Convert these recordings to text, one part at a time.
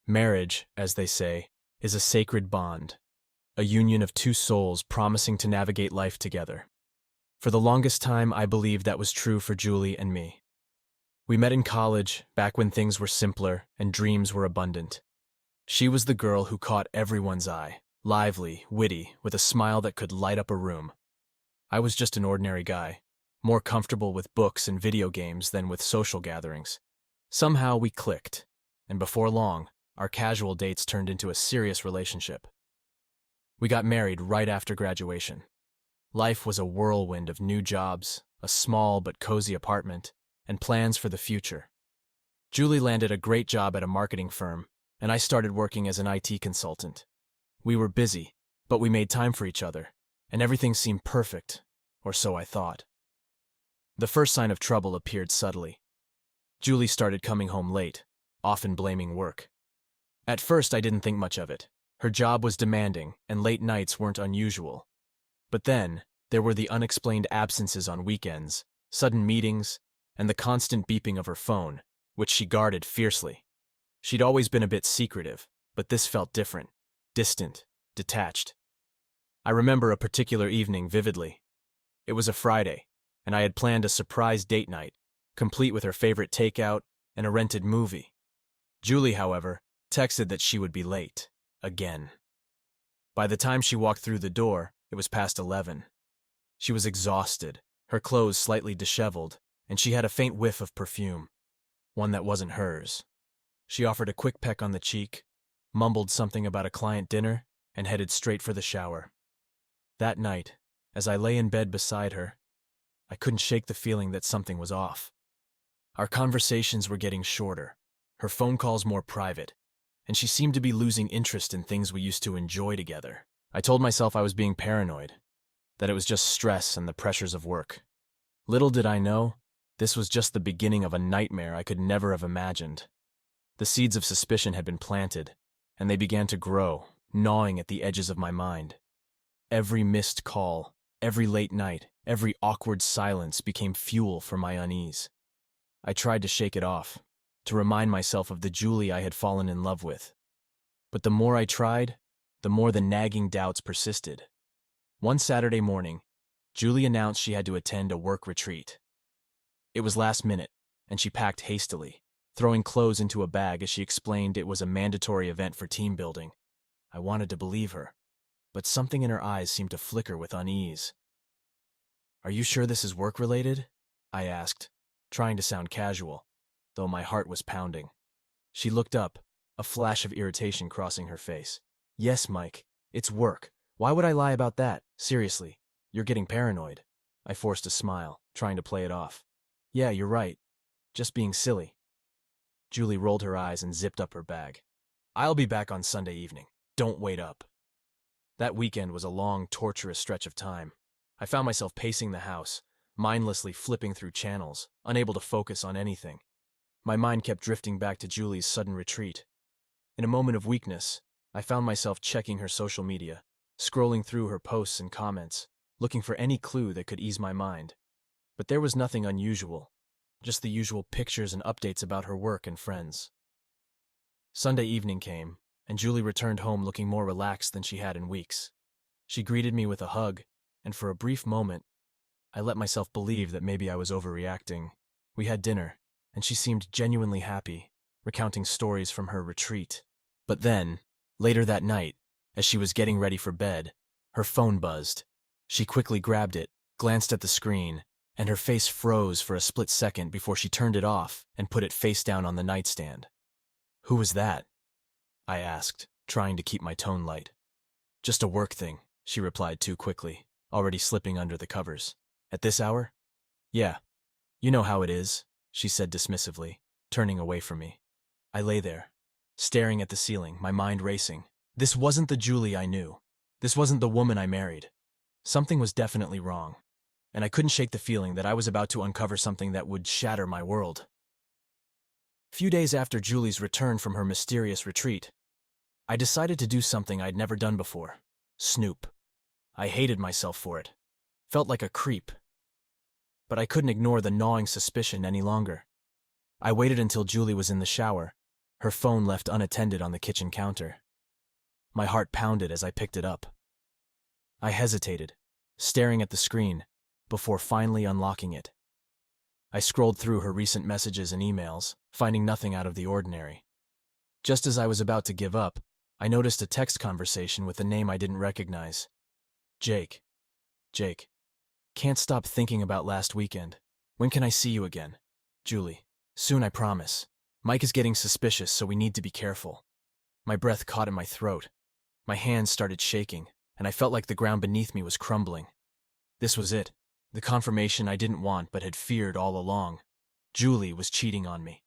Marriage, as they say, is a sacred bond, a union of two souls promising to navigate life together. For the longest time, I believed that was true for Julie and me. We met in college, back when things were simpler and dreams were abundant. She was the girl who caught everyone's eye, lively, witty, with a smile that could light up a room. I was just an ordinary guy, more comfortable with books and video games than with social gatherings. Somehow we clicked, and before long, our casual dates turned into a serious relationship. We got married right after graduation. Life was a whirlwind of new jobs, a small but cozy apartment, and plans for the future. Julie landed a great job at a marketing firm, and I started working as an IT consultant. We were busy, but we made time for each other, and everything seemed perfect, or so I thought. The first sign of trouble appeared subtly. Julie started coming home late, often blaming work. At first, I didn't think much of it. Her job was demanding, and late nights weren't unusual. But then, there were the unexplained absences on weekends, sudden meetings, and the constant beeping of her phone, which she guarded fiercely. She'd always been a bit secretive, but this felt different, distant, detached. I remember a particular evening vividly. It was a Friday, and I had planned a surprise date night, complete with her favorite takeout and a rented movie. Julie, however, texted that she would be late, again. By the time she walked through the door, it was past 11. She was exhausted, her clothes slightly disheveled, and she had a faint whiff of perfume, one that wasn't hers. She offered a quick peck on the cheek, mumbled something about a client dinner, and headed straight for the shower. That night, as I lay in bed beside her, I couldn't shake the feeling that something was off. Our conversations were getting shorter, her phone calls more private, and she seemed to be losing interest in things we used to enjoy together. I told myself I was being paranoid, that it was just stress and the pressures of work. Little did I know, this was just the beginning of a nightmare I could never have imagined. The seeds of suspicion had been planted, and they began to grow, gnawing at the edges of my mind. Every missed call, every late night, every awkward silence became fuel for my unease. I tried to shake it off, to remind myself of the Julie I had fallen in love with. But the more I tried, the more the nagging doubts persisted. One Saturday morning, Julie announced she had to attend a work retreat. It was last minute, and she packed hastily, throwing clothes into a bag as she explained it was a mandatory event for team building. I wanted to believe her, but something in her eyes seemed to flicker with unease. "Are you sure this is work-related?" I asked, trying to sound casual, though my heart was pounding. She looked up, a flash of irritation crossing her face. "Yes, Mike, it's work. Why would I lie about that? Seriously, you're getting paranoid." I forced a smile, trying to play it off. "Yeah, you're right. Just being silly." Julie rolled her eyes and zipped up her bag. "I'll be back on Sunday evening. Don't wait up." That weekend was a long, torturous stretch of time. I found myself pacing the house, mindlessly flipping through channels, unable to focus on anything. My mind kept drifting back to Julie's sudden retreat. In a moment of weakness, I found myself checking her social media, scrolling through her posts and comments, looking for any clue that could ease my mind. But there was nothing unusual, just the usual pictures and updates about her work and friends. Sunday evening came, and Julie returned home looking more relaxed than she had in weeks. She greeted me with a hug, and for a brief moment, I let myself believe that maybe I was overreacting. We had dinner, and she seemed genuinely happy, recounting stories from her retreat. But then, later that night, as she was getting ready for bed, her phone buzzed. She quickly grabbed it, glanced at the screen, and her face froze for a split second before she turned it off and put it face down on the nightstand. "Who was that?" I asked, trying to keep my tone light. "Just a work thing," she replied too quickly, already slipping under the covers. "At this hour?" "Yeah. You know how it is," she said dismissively, turning away from me. I lay there, staring at the ceiling, my mind racing. This wasn't the Julie I knew. This wasn't the woman I married. Something was definitely wrong, and I couldn't shake the feeling that I was about to uncover something that would shatter my world. A few days after Julie's return from her mysterious retreat, I decided to do something I'd never done before: snoop. I hated myself for it. Felt like a creep. But I couldn't ignore the gnawing suspicion any longer. I waited until Julie was in the shower, her phone left unattended on the kitchen counter. My heart pounded as I picked it up. I hesitated, staring at the screen, before finally unlocking it. I scrolled through her recent messages and emails, finding nothing out of the ordinary. Just as I was about to give up, I noticed a text conversation with a name I didn't recognize. Jake. Jake. Can't stop thinking about last weekend. When can I see you again? Julie. Soon, I promise. Mike is getting suspicious, so we need to be careful. My breath caught in my throat. My hands started shaking, and I felt like the ground beneath me was crumbling. This was it. The confirmation I didn't want but had feared all along. Julie was cheating on me.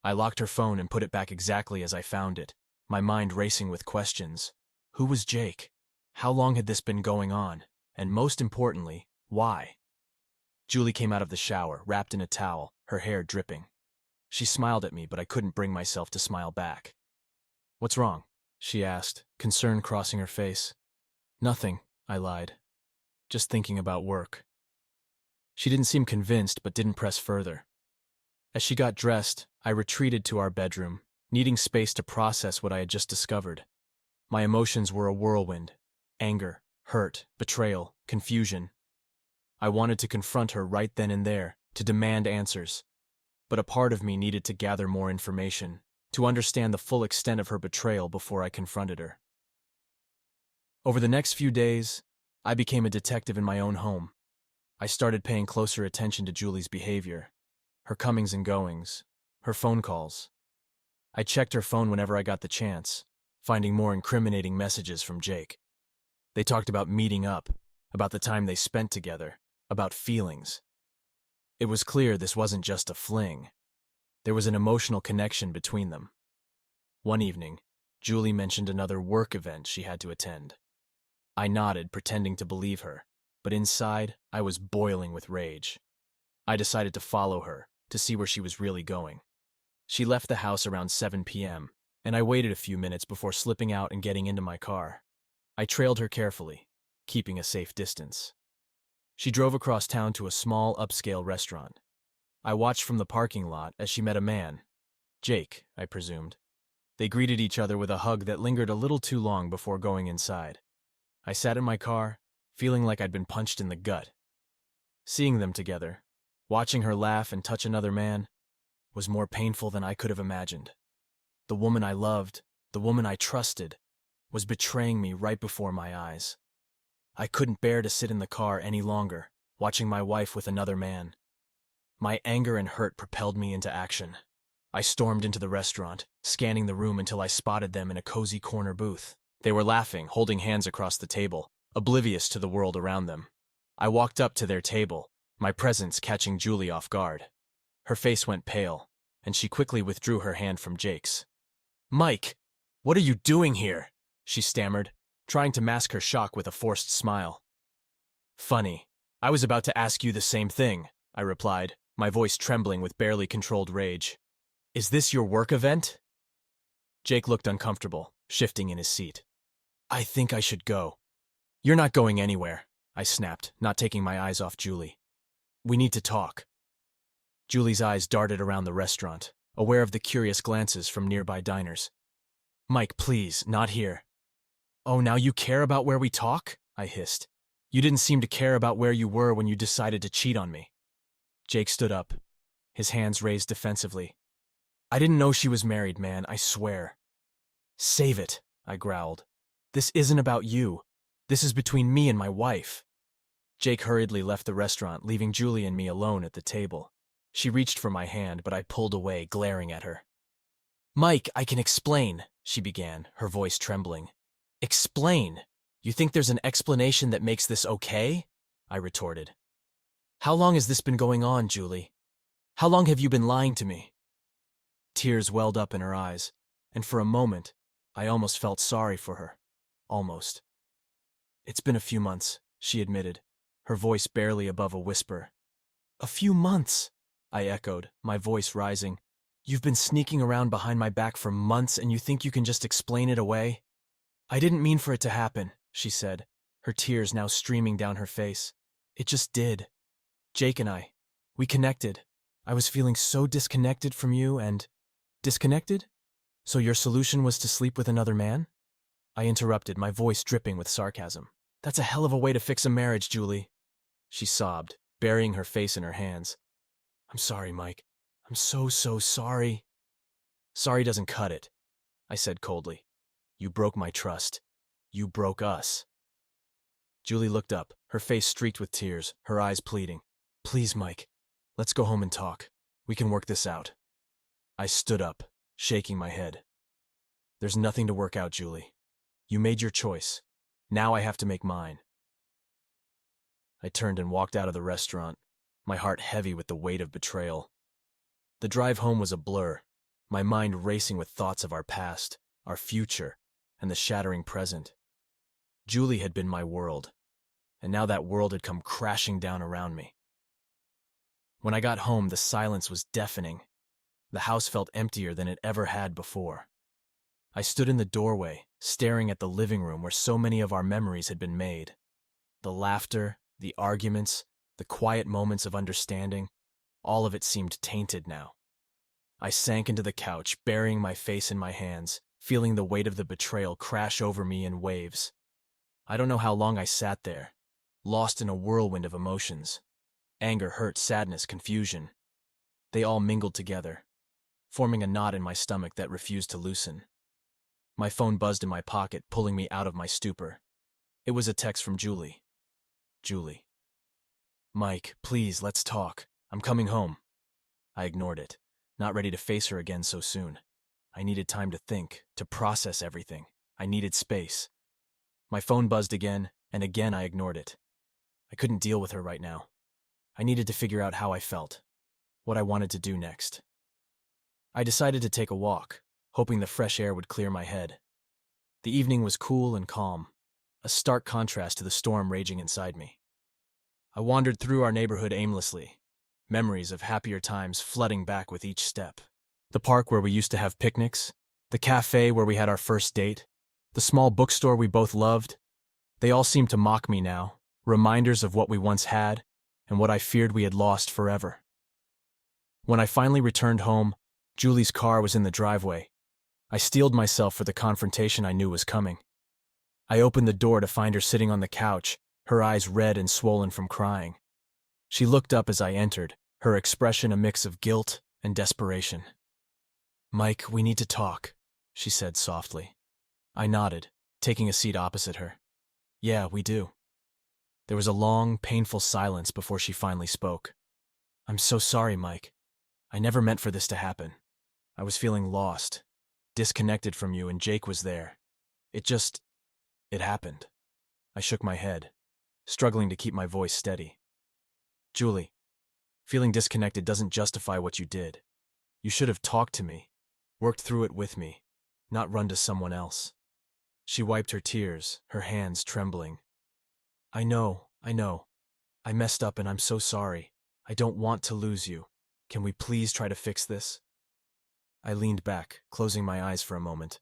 I locked her phone and put it back exactly as I found it, my mind racing with questions. Who was Jake? How long had this been going on? And most importantly, why? Julie came out of the shower, wrapped in a towel, her hair dripping. She smiled at me, but I couldn't bring myself to smile back. What's wrong? She asked, concern crossing her face. Nothing, I lied. Just thinking about work. She didn't seem convinced, but didn't press further. As she got dressed, I retreated to our bedroom, needing space to process what I had just discovered. My emotions were a whirlwind. Anger, hurt, betrayal, confusion. I wanted to confront her right then and there, to demand answers. But a part of me needed to gather more information, to understand the full extent of her betrayal before I confronted her. Over the next few days, I became a detective in my own home. I started paying closer attention to Julie's behavior, her comings and goings, her phone calls. I checked her phone whenever I got the chance, finding more incriminating messages from Jake. They talked about meeting up, about the time they spent together, about feelings. It was clear this wasn't just a fling. There was an emotional connection between them. One evening, Julie mentioned another work event she had to attend. I nodded, pretending to believe her, but inside, I was boiling with rage. I decided to follow her, to see where she was really going. She left the house around 7 p.m., and I waited a few minutes before slipping out and getting into my car. I trailed her carefully, keeping a safe distance. She drove across town to a small, upscale restaurant. I watched from the parking lot as she met a man. Jake, I presumed. They greeted each other with a hug that lingered a little too long before going inside. I sat in my car, feeling like I'd been punched in the gut. Seeing them together, watching her laugh and touch another man, was more painful than I could have imagined. The woman I loved, the woman I trusted, was betraying me right before my eyes. I couldn't bear to sit in the car any longer, watching my wife with another man. My anger and hurt propelled me into action. I stormed into the restaurant, scanning the room until I spotted them in a cozy corner booth. They were laughing, holding hands across the table, oblivious to the world around them. I walked up to their table, my presence catching Julie off guard. Her face went pale, and she quickly withdrew her hand from Jake's. "Mike, what are you doing here?" she stammered, trying to mask her shock with a forced smile. "Funny. I was about to ask you the same thing," I replied, my voice trembling with barely controlled rage. "Is this your work event?" Jake looked uncomfortable, shifting in his seat. "I think I should go." "You're not going anywhere," I snapped, not taking my eyes off Julie. "We need to talk." Julie's eyes darted around the restaurant, aware of the curious glances from nearby diners. "Mike, please, not here." "Oh, now you care about where we talk?" I hissed. "You didn't seem to care about where you were when you decided to cheat on me." Jake stood up, his hands raised defensively. "I didn't know she was married, man, I swear." "Save it," I growled. "This isn't about you. This is between me and my wife." Jake hurriedly left the restaurant, leaving Julie and me alone at the table. She reached for my hand, but I pulled away, glaring at her. "Mike, I can explain," she began, her voice trembling. "Explain? You think there's an explanation that makes this okay?" I retorted. "How long has this been going on, Julie? How long have you been lying to me?" Tears welled up in her eyes, and for a moment, I almost felt sorry for her. Almost. "It's been a few months," she admitted, her voice barely above a whisper. "A few months," I echoed, my voice rising. "You've been sneaking around behind my back for months and you think you can just explain it away?" "I didn't mean for it to happen," she said, her tears now streaming down her face. "It just did. Jake and we connected. I was feeling so disconnected from you and..." "Disconnected?" So your solution was to sleep with another man? I interrupted, my voice dripping with sarcasm. That's a hell of a way to fix a marriage, Julie. She sobbed, burying her face in her hands. I'm sorry, Mike. I'm so sorry. Sorry doesn't cut it, I said coldly. You broke my trust. You broke us. Julie looked up, her face streaked with tears, her eyes pleading. Please, Mike, let's go home and talk. We can work this out. I stood up, shaking my head. There's nothing to work out, Julie. You made your choice. Now I have to make mine. I turned and walked out of the restaurant, my heart heavy with the weight of betrayal. The drive home was a blur, my mind racing with thoughts of our past, our future, and the shattering present. Julie had been my world, and now that world had come crashing down around me. When I got home, the silence was deafening. The house felt emptier than it ever had before. I stood in the doorway, staring at the living room where so many of our memories had been made. The laughter, the arguments, the quiet moments of understanding, all of it seemed tainted now. I sank into the couch, burying my face in my hands, feeling the weight of the betrayal crash over me in waves. I don't know how long I sat there, lost in a whirlwind of emotions. Anger, hurt, sadness, confusion. They all mingled together, forming a knot in my stomach that refused to loosen. My phone buzzed in my pocket, pulling me out of my stupor. It was a text from Julie. Julie. Mike, please, let's talk. I'm coming home. I ignored it, not ready to face her again so soon. I needed time to think, to process everything. I needed space. My phone buzzed again, and again I ignored it. I couldn't deal with her right now. I needed to figure out how I felt, what I wanted to do next. I decided to take a walk, hoping the fresh air would clear my head. The evening was cool and calm, a stark contrast to the storm raging inside me. I wandered through our neighborhood aimlessly, memories of happier times flooding back with each step. The park where we used to have picnics, the cafe where we had our first date, the small bookstore we both loved. They all seemed to mock me now, reminders of what we once had and what I feared we had lost forever. When I finally returned home, Julie's car was in the driveway. I steeled myself for the confrontation I knew was coming. I opened the door to find her sitting on the couch, her eyes red and swollen from crying. She looked up as I entered, her expression a mix of guilt and desperation. Mike, we need to talk, she said softly. I nodded, taking a seat opposite her. Yeah, we do. There was a long, painful silence before she finally spoke. I'm so sorry, Mike. I never meant for this to happen. I was feeling lost, disconnected from you, and Jake was there. It happened. I shook my head, struggling to keep my voice steady. Julie, feeling disconnected doesn't justify what you did. You should have talked to me, worked through it with me, not run to someone else. She wiped her tears, her hands trembling. I know. I messed up and I'm so sorry. I don't want to lose you. Can we please try to fix this? I leaned back, closing my eyes for a moment.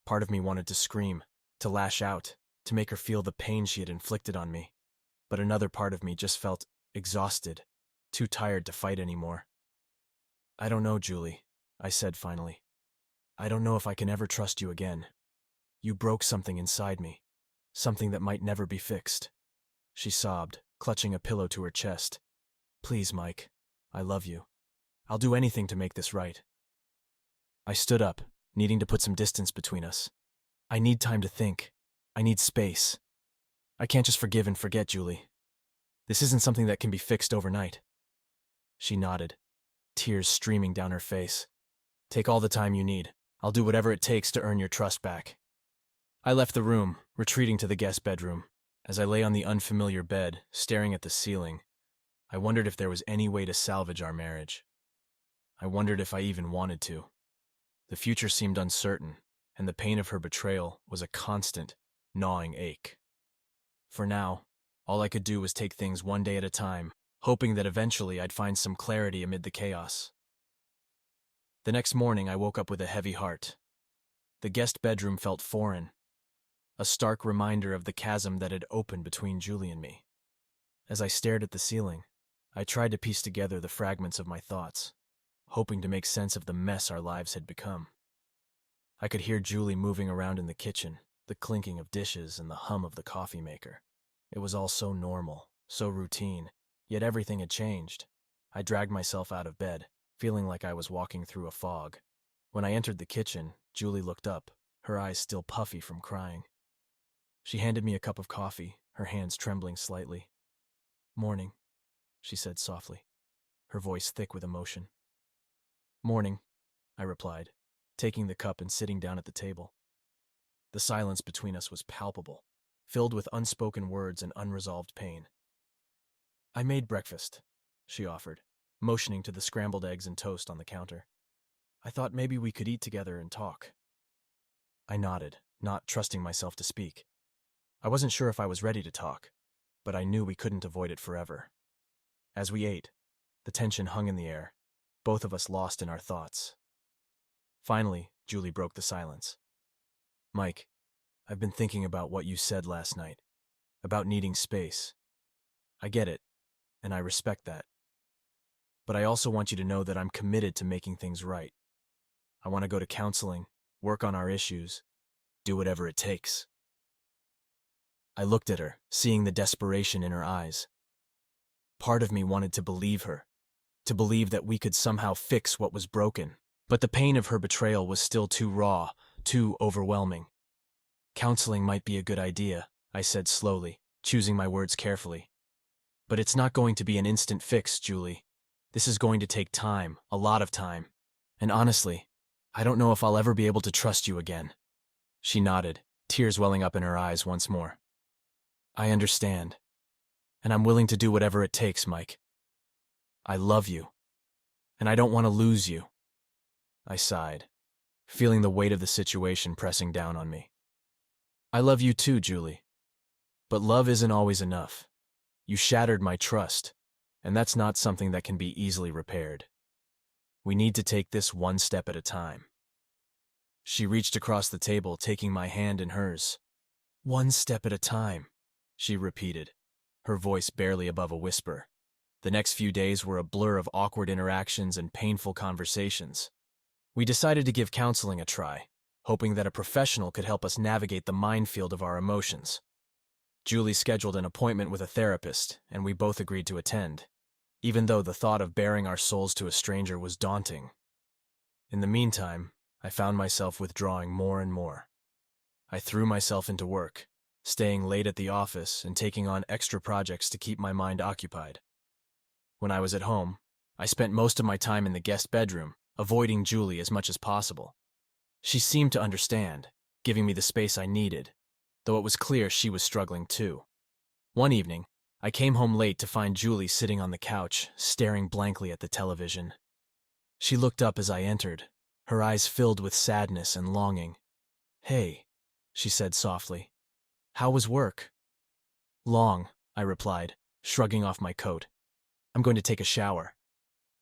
Part of me wanted to scream, to lash out, to make her feel the pain she had inflicted on me. But another part of me just felt exhausted, too tired to fight anymore. I don't know, Julie, I said finally. I don't know if I can ever trust you again. You broke something inside me, something that might never be fixed. She sobbed, clutching a pillow to her chest. Please, Mike, I love you. I'll do anything to make this right. I stood up, needing to put some distance between us. I need time to think. I need space. I can't just forgive and forget, Julie. This isn't something that can be fixed overnight. She nodded, tears streaming down her face. Take all the time you need. I'll do whatever it takes to earn your trust back. I left the room, retreating to the guest bedroom. As I lay on the unfamiliar bed, staring at the ceiling, I wondered if there was any way to salvage our marriage. I wondered if I even wanted to. The future seemed uncertain, and the pain of her betrayal was a constant, gnawing ache. For now, all I could do was take things one day at a time, hoping that eventually I'd find some clarity amid the chaos. The next morning, I woke up with a heavy heart. The guest bedroom felt foreign, a stark reminder of the chasm that had opened between Julie and me. As I stared at the ceiling, I tried to piece together the fragments of my thoughts, hoping to make sense of the mess our lives had become. I could hear Julie moving around in the kitchen, the clinking of dishes and the hum of the coffee maker. It was all so normal, so routine, yet everything had changed. I dragged myself out of bed, feeling like I was walking through a fog. When I entered the kitchen, Julie looked up, her eyes still puffy from crying. She handed me a cup of coffee, her hands trembling slightly. "Morning," she said softly, her voice thick with emotion. "Morning," I replied, taking the cup and sitting down at the table. The silence between us was palpable, filled with unspoken words and unresolved pain. "I made breakfast," she offered, motioning to the scrambled eggs and toast on the counter. "I thought maybe we could eat together and talk." I nodded, not trusting myself to speak. I wasn't sure if I was ready to talk, but I knew we couldn't avoid it forever. As we ate, the tension hung in the air, both of us lost in our thoughts. Finally, Julie broke the silence. "Mike, I've been thinking about what you said last night, about needing space. I get it, and I respect that. But I also want you to know that I'm committed to making things right. I want to go to counseling, work on our issues, do whatever it takes." I looked at her, seeing the desperation in her eyes. Part of me wanted to believe her, to believe that we could somehow fix what was broken, but the pain of her betrayal was still too raw, too overwhelming. "Counseling might be a good idea," I said slowly, choosing my words carefully. "But it's not going to be an instant fix, Julie. This is going to take time, a lot of time. And honestly, I don't know if I'll ever be able to trust you again." She nodded, tears welling up in her eyes once more. "I understand. And I'm willing to do whatever it takes, Mike. I love you. And I don't want to lose you." I sighed, feeling the weight of the situation pressing down on me. "I love you too, Julie. But love isn't always enough. You shattered my trust, and that's not something that can be easily repaired. We need to take this one step at a time." She reached across the table, taking my hand in hers. "One step at a time," she repeated, her voice barely above a whisper. The next few days were a blur of awkward interactions and painful conversations. We decided to give counseling a try, hoping that a professional could help us navigate the minefield of our emotions. Julie scheduled an appointment with a therapist, and we both agreed to attend, even though the thought of baring our souls to a stranger was daunting. In the meantime, I found myself withdrawing more and more. I threw myself into work, staying late at the office and taking on extra projects to keep my mind occupied. When I was at home, I spent most of my time in the guest bedroom, avoiding Julie as much as possible. She seemed to understand, giving me the space I needed, though it was clear she was struggling too. One evening, I came home late to find Julie sitting on the couch, staring blankly at the television. She looked up as I entered, her eyes filled with sadness and longing. "Hey," she said softly. "How was work?" "Long," I replied, shrugging off my coat. "I'm going to take a shower."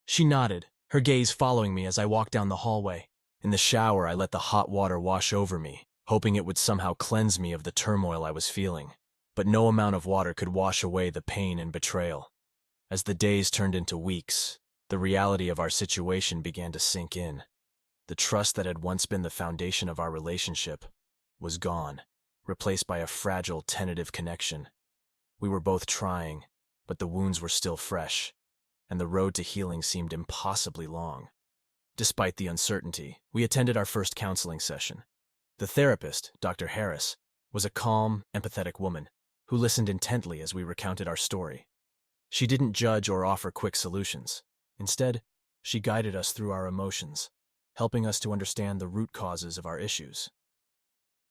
She nodded, her gaze following me as I walked down the hallway. In the shower, I let the hot water wash over me, hoping it would somehow cleanse me of the turmoil I was feeling. But no amount of water could wash away the pain and betrayal. As the days turned into weeks, the reality of our situation began to sink in. The trust that had once been the foundation of our relationship was gone, replaced by a fragile, tentative connection. We were both trying, but the wounds were still fresh, and the road to healing seemed impossibly long. Despite the uncertainty, we attended our first counseling session. The therapist, Dr. Harris, was a calm, empathetic woman who listened intently as we recounted our story. She didn't judge or offer quick solutions. Instead, she guided us through our emotions, helping us to understand the root causes of our issues.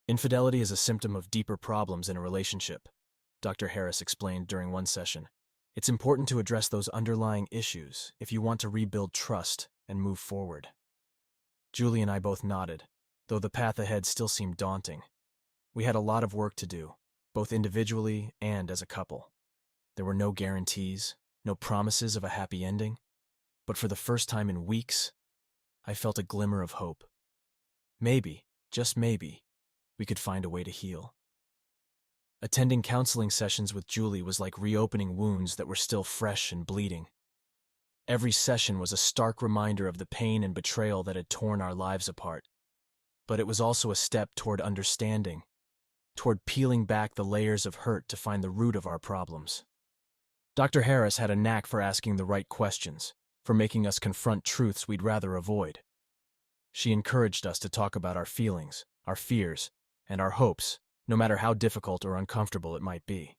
"Infidelity is a symptom of deeper problems in a relationship," Dr. Harris explained during one session. "It's important to address those underlying issues if you want to rebuild trust and move forward." Julie and I both nodded, though the path ahead still seemed daunting. We had a lot of work to do, both individually and as a couple. There were no guarantees, no promises of a happy ending, but for the first time in weeks, I felt a glimmer of hope. Maybe, just maybe, we could find a way to heal. Attending counseling sessions with Julie was like reopening wounds that were still fresh and bleeding. Every session was a stark reminder of the pain and betrayal that had torn our lives apart. but it was also a step toward understanding, toward peeling back the layers of hurt to find the root of our problems. Dr. Harris had a knack for asking the right questions, for making us confront truths we'd rather avoid. She encouraged us to talk about our feelings, our fears, and our hopes, no matter how difficult or uncomfortable it might be.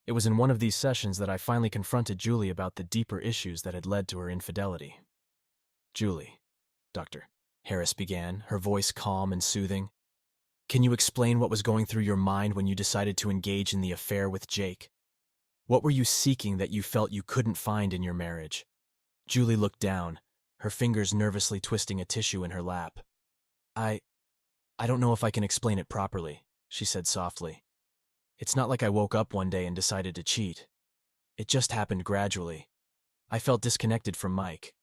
It was in one of these sessions that I finally confronted Julie about the deeper issues that had led to her infidelity. "Julie," Dr. Harris began, her voice calm and soothing, "can you explain what was going through your mind when you decided to engage in the affair with Jake? What were you seeking that you felt you couldn't find in your marriage?" Julie looked down, her fingers nervously twisting a tissue in her lap. I don't know if I can explain it properly," she said softly. "It's not like I woke up one day and decided to cheat. It just happened gradually. I felt disconnected from Mike.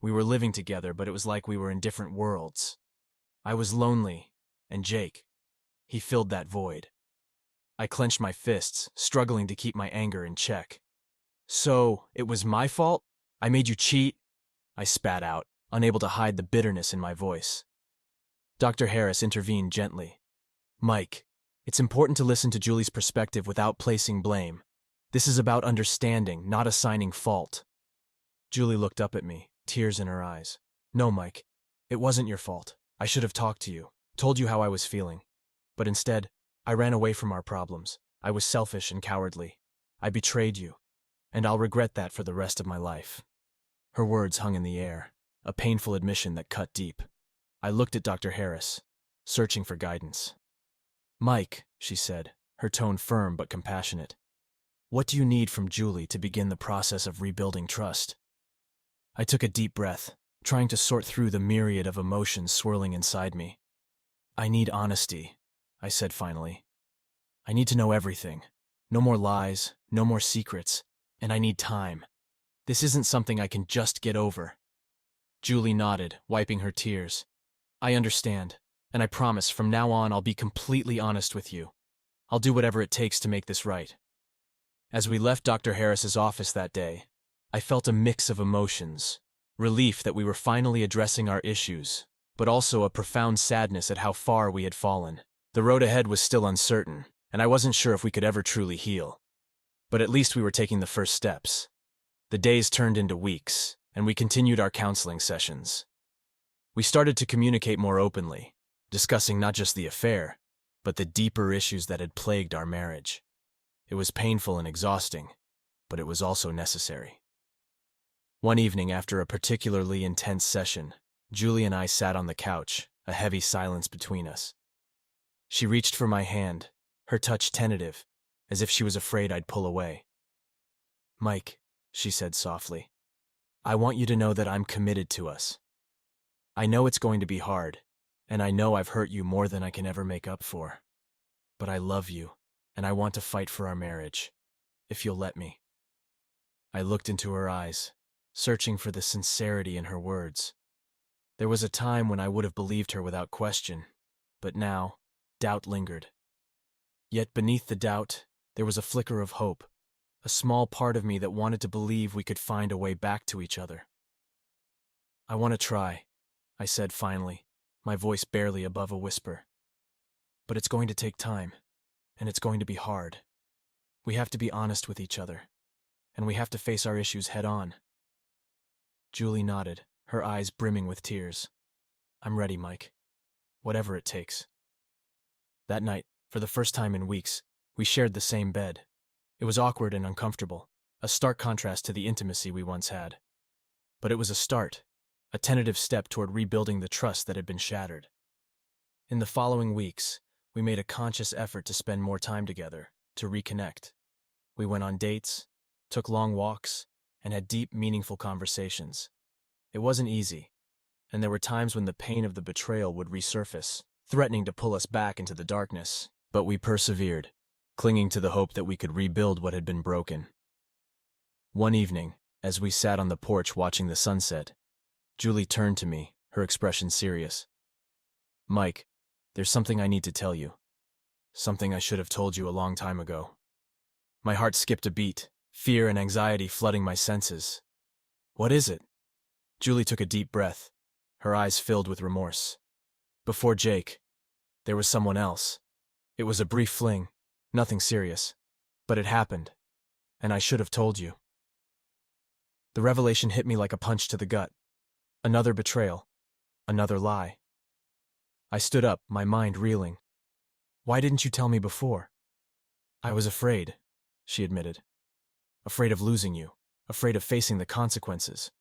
We were living together, but it was like we were in different worlds. I was lonely, and Jake, he filled that void." I clenched my fists, struggling to keep my anger in check. "So, it was my fault? I made you cheat?" I spat out, unable to hide the bitterness in my voice. Dr. Harris intervened gently. "Mike, it's important to listen to Julie's perspective without placing blame. This is about understanding, not assigning fault." Julie looked up at me, tears in her eyes. "No, Mike, it wasn't your fault. I should have talked to you, told you how I was feeling. But instead, I ran away from our problems. I was selfish and cowardly. I betrayed you, and I'll regret that for the rest of my life." Her words hung in the air, a painful admission that cut deep. I looked at Dr. Harris, searching for guidance. "Mike," she said, her tone firm but compassionate, "what do you need from Julie to begin the process of rebuilding trust?" I took a deep breath, trying to sort through the myriad of emotions swirling inside me. "I need honesty," I said finally. "I need to know everything. No more lies, no more secrets, and I need time. This isn't something I can just get over." Julie nodded, wiping her tears. "I understand, and I promise from now on I'll be completely honest with you. I'll do whatever it takes to make this right." As we left Dr. Harris's office that day, I felt a mix of emotions: relief that we were finally addressing our issues, but also a profound sadness at how far we had fallen. The road ahead was still uncertain, and I wasn't sure if we could ever truly heal. But at least we were taking the first steps. The days turned into weeks, and we continued our counseling sessions. We started to communicate more openly, discussing not just the affair, but the deeper issues that had plagued our marriage. It was painful and exhausting, but it was also necessary. One evening after a particularly intense session, Julie and I sat on the couch, a heavy silence between us. She reached for my hand, her touch tentative, as if she was afraid I'd pull away. "Mike," she said softly, "I want you to know that I'm committed to us. I know it's going to be hard, and I know I've hurt you more than I can ever make up for. But I love you, and I want to fight for our marriage, if you'll let me." I looked into her eyes, searching for the sincerity in her words. There was a time when I would have believed her without question, but now, doubt lingered. Yet beneath the doubt, there was a flicker of hope, a small part of me that wanted to believe we could find a way back to each other. "I want to try," I said finally, my voice barely above a whisper. "But it's going to take time, and it's going to be hard. We have to be honest with each other, and we have to face our issues head on." Julie nodded, her eyes brimming with tears. "I'm ready, Mike. Whatever it takes." That night, for the first time in weeks, we shared the same bed. It was awkward and uncomfortable, a stark contrast to the intimacy we once had. But it was a start, a tentative step toward rebuilding the trust that had been shattered. In the following weeks, we made a conscious effort to spend more time together, to reconnect. We went on dates, took long walks, and had deep, meaningful conversations. It wasn't easy, and there were times when the pain of the betrayal would resurface, threatening to pull us back into the darkness. But we persevered, clinging to the hope that we could rebuild what had been broken. One evening, as we sat on the porch watching the sunset, Julie turned to me, her expression serious. "Mike, there's something I need to tell you. Something I should have told you a long time ago." My heart skipped a beat, fear and anxiety flooding my senses. "What is it?" Julie took a deep breath, her eyes filled with remorse. Before Jake, there was someone else. It was a brief fling, nothing serious. But it happened, and I should have told you. The revelation hit me like a punch to the gut. Another betrayal. Another lie. I stood up, my mind reeling. Why didn't you tell me before? I was afraid, she admitted. Afraid of losing you. Afraid of facing the consequences.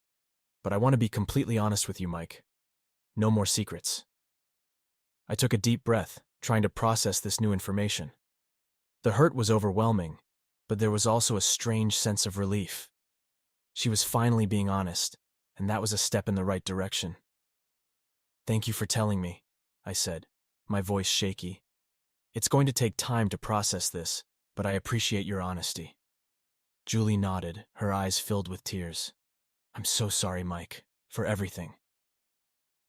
But I want to be completely honest with you, Mike. No more secrets. I took a deep breath, trying to process this new information. The hurt was overwhelming, but there was also a strange sense of relief. She was finally being honest, and that was a step in the right direction. Thank you for telling me, I said, my voice shaky. It's going to take time to process this, but I appreciate your honesty. Julie nodded, her eyes filled with tears. I'm so sorry, Mike, for everything.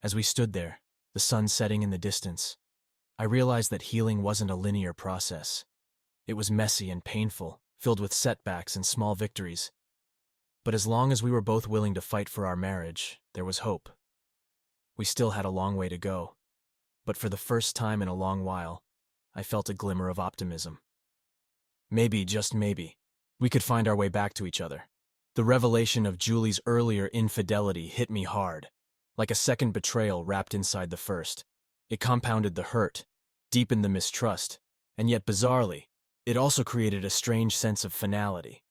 As we stood there, the sun setting in the distance, I realized that healing wasn't a linear process. It was messy and painful, filled with setbacks and small victories. But as long as we were both willing to fight for our marriage, there was hope. We still had a long way to go, but for the first time in a long while, I felt a glimmer of optimism. Maybe, just maybe, we could find our way back to each other. The revelation of Julie's earlier infidelity hit me hard, like a second betrayal wrapped inside the first. It compounded the hurt, deepened the mistrust, and yet bizarrely, it also created a strange sense of finality.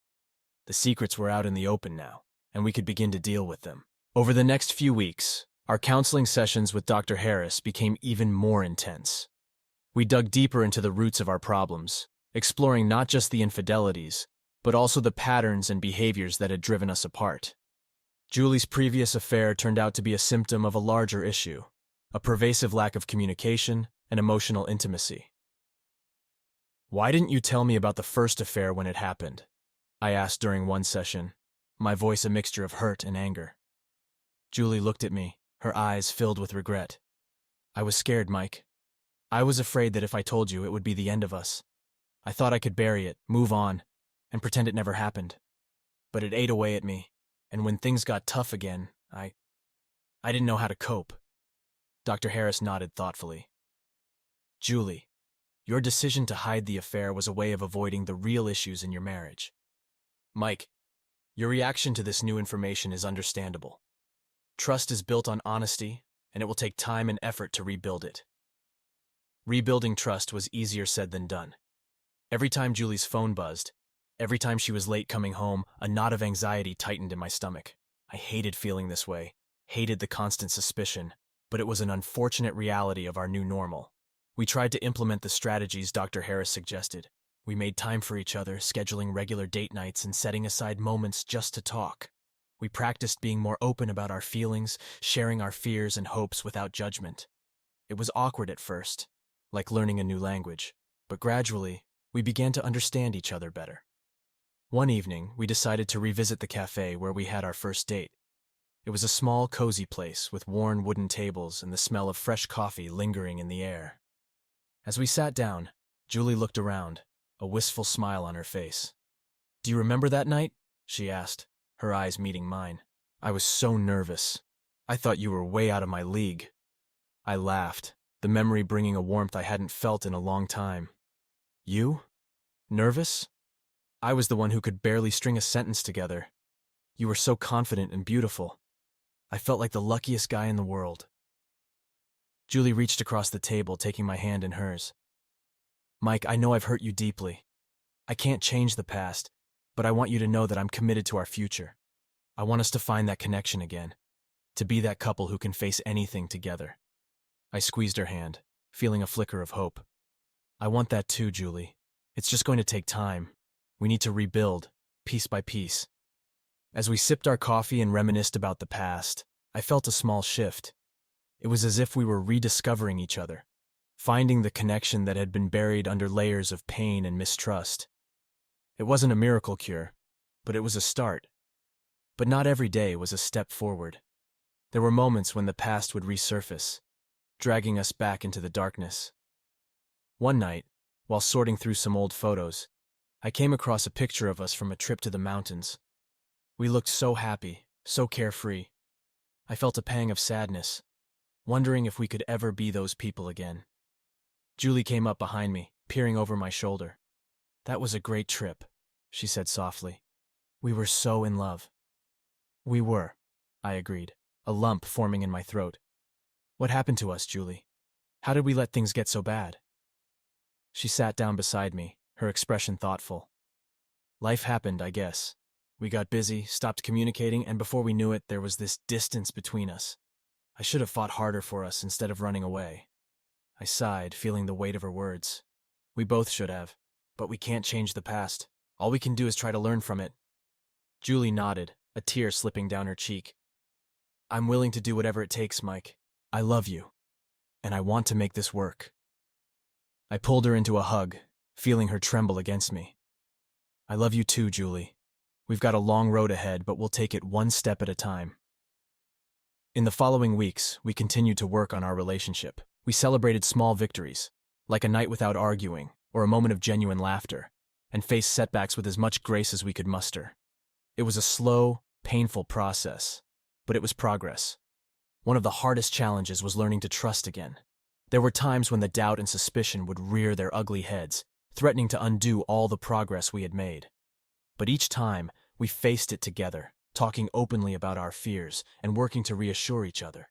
The secrets were out in the open now, and we could begin to deal with them. Over the next few weeks, our counseling sessions with Dr. Harris became even more intense. We dug deeper into the roots of our problems, exploring not just the infidelities, but also the patterns and behaviors that had driven us apart. Julie's previous affair turned out to be a symptom of a larger issue, a pervasive lack of communication and emotional intimacy. Why didn't you tell me about the first affair when it happened? I asked during one session, my voice a mixture of hurt and anger. Julie looked at me, her eyes filled with regret. I was scared, Mike. I was afraid that if I told you, it would be the end of us. I thought I could bury it, move on, and pretend it never happened. But it ate away at me, and when things got tough again, I didn't know how to cope. Dr. Harris nodded thoughtfully. Julie, your decision to hide the affair was a way of avoiding the real issues in your marriage. Mike, your reaction to this new information is understandable. Trust is built on honesty, and it will take time and effort to rebuild it. Rebuilding trust was easier said than done. Every time Julie's phone buzzed, every time she was late coming home, a knot of anxiety tightened in my stomach. I hated feeling this way, hated the constant suspicion, but it was an unfortunate reality of our new normal. We tried to implement the strategies Dr. Harris suggested. We made time for each other, scheduling regular date nights and setting aside moments just to talk. We practiced being more open about our feelings, sharing our fears and hopes without judgment. It was awkward at first, like learning a new language, but gradually, we began to understand each other better. One evening, we decided to revisit the cafe where we had our first date. It was a small, cozy place with worn wooden tables and the smell of fresh coffee lingering in the air. As we sat down, Julie looked around, a wistful smile on her face. Do you remember that night? She asked, her eyes meeting mine. I was so nervous. I thought you were way out of my league. I laughed, the memory bringing a warmth I hadn't felt in a long time. You? Nervous? I was the one who could barely string a sentence together. You were so confident and beautiful. I felt like the luckiest guy in the world. Julie reached across the table, taking my hand in hers. Mike, I know I've hurt you deeply. I can't change the past, but I want you to know that I'm committed to our future. I want us to find that connection again, to be that couple who can face anything together. I squeezed her hand, feeling a flicker of hope. I want that too, Julie. It's just going to take time. We need to rebuild, piece by piece. As we sipped our coffee and reminisced about the past, I felt a small shift. It was as if we were rediscovering each other, finding the connection that had been buried under layers of pain and mistrust. It wasn't a miracle cure, but it was a start. But not every day was a step forward. There were moments when the past would resurface, dragging us back into the darkness. One night, while sorting through some old photos, I came across a picture of us from a trip to the mountains. We looked so happy, so carefree. I felt a pang of sadness, wondering if we could ever be those people again. Julie came up behind me, peering over my shoulder. "That was a great trip," she said softly. "We were so in love." "We were," I agreed, a lump forming in my throat. "What happened to us, Julie? How did we let things get so bad?" She sat down beside me, her expression thoughtful. "Life happened, I guess. We got busy, stopped communicating, and before we knew it, there was this distance between us. I should have fought harder for us instead of running away." I sighed, feeling the weight of her words. "We both should have, but we can't change the past. All we can do is try to learn from it." Julie nodded, a tear slipping down her cheek. "I'm willing to do whatever it takes, Mike. I love you, and I want to make this work." I pulled her into a hug, feeling her tremble against me. "I love you too, Julie. We've got a long road ahead, but we'll take it one step at a time." In the following weeks, we continued to work on our relationship. We celebrated small victories, like a night without arguing or a moment of genuine laughter, and faced setbacks with as much grace as we could muster. It was a slow, painful process, but it was progress. One of the hardest challenges was learning to trust again. There were times when the doubt and suspicion would rear their ugly heads, threatening to undo all the progress we had made. But each time, we faced it together, talking openly about our fears and working to reassure each other.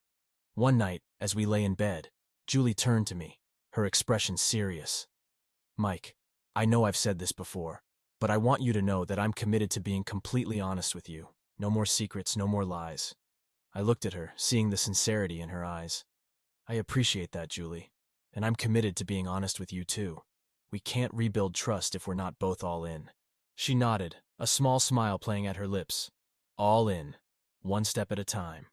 One night, as we lay in bed, Julie turned to me, her expression serious. "Mike, I know I've said this before, but I want you to know that I'm committed to being completely honest with you. No more secrets, no more lies." I looked at her, seeing the sincerity in her eyes. "I appreciate that, Julie, and I'm committed to being honest with you too. We can't rebuild trust if we're not both all in." She nodded, a small smile playing at her lips. All in, one step at a time.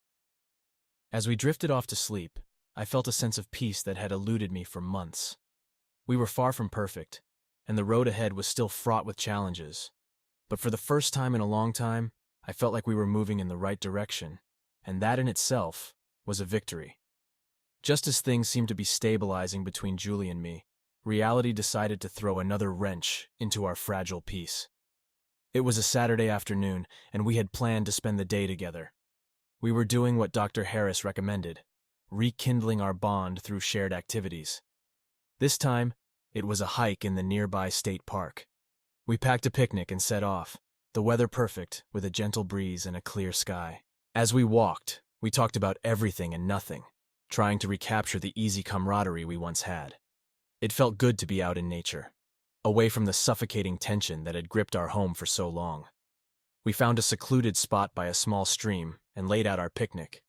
As we drifted off to sleep, I felt a sense of peace that had eluded me for months. We were far from perfect, and the road ahead was still fraught with challenges. But for the first time in a long time, I felt like we were moving in the right direction, and that in itself was a victory. Just as things seemed to be stabilizing between Julie and me, reality decided to throw another wrench into our fragile peace. It was a Saturday afternoon, and we had planned to spend the day together. We were doing what Dr. Harris recommended, rekindling our bond through shared activities. This time, it was a hike in the nearby state park. We packed a picnic and set off, the weather perfect, with a gentle breeze and a clear sky. As we walked, we talked about everything and nothing, trying to recapture the easy camaraderie we once had. It felt good to be out in nature, away from the suffocating tension that had gripped our home for so long. We found a secluded spot by a small stream and laid out our picnic.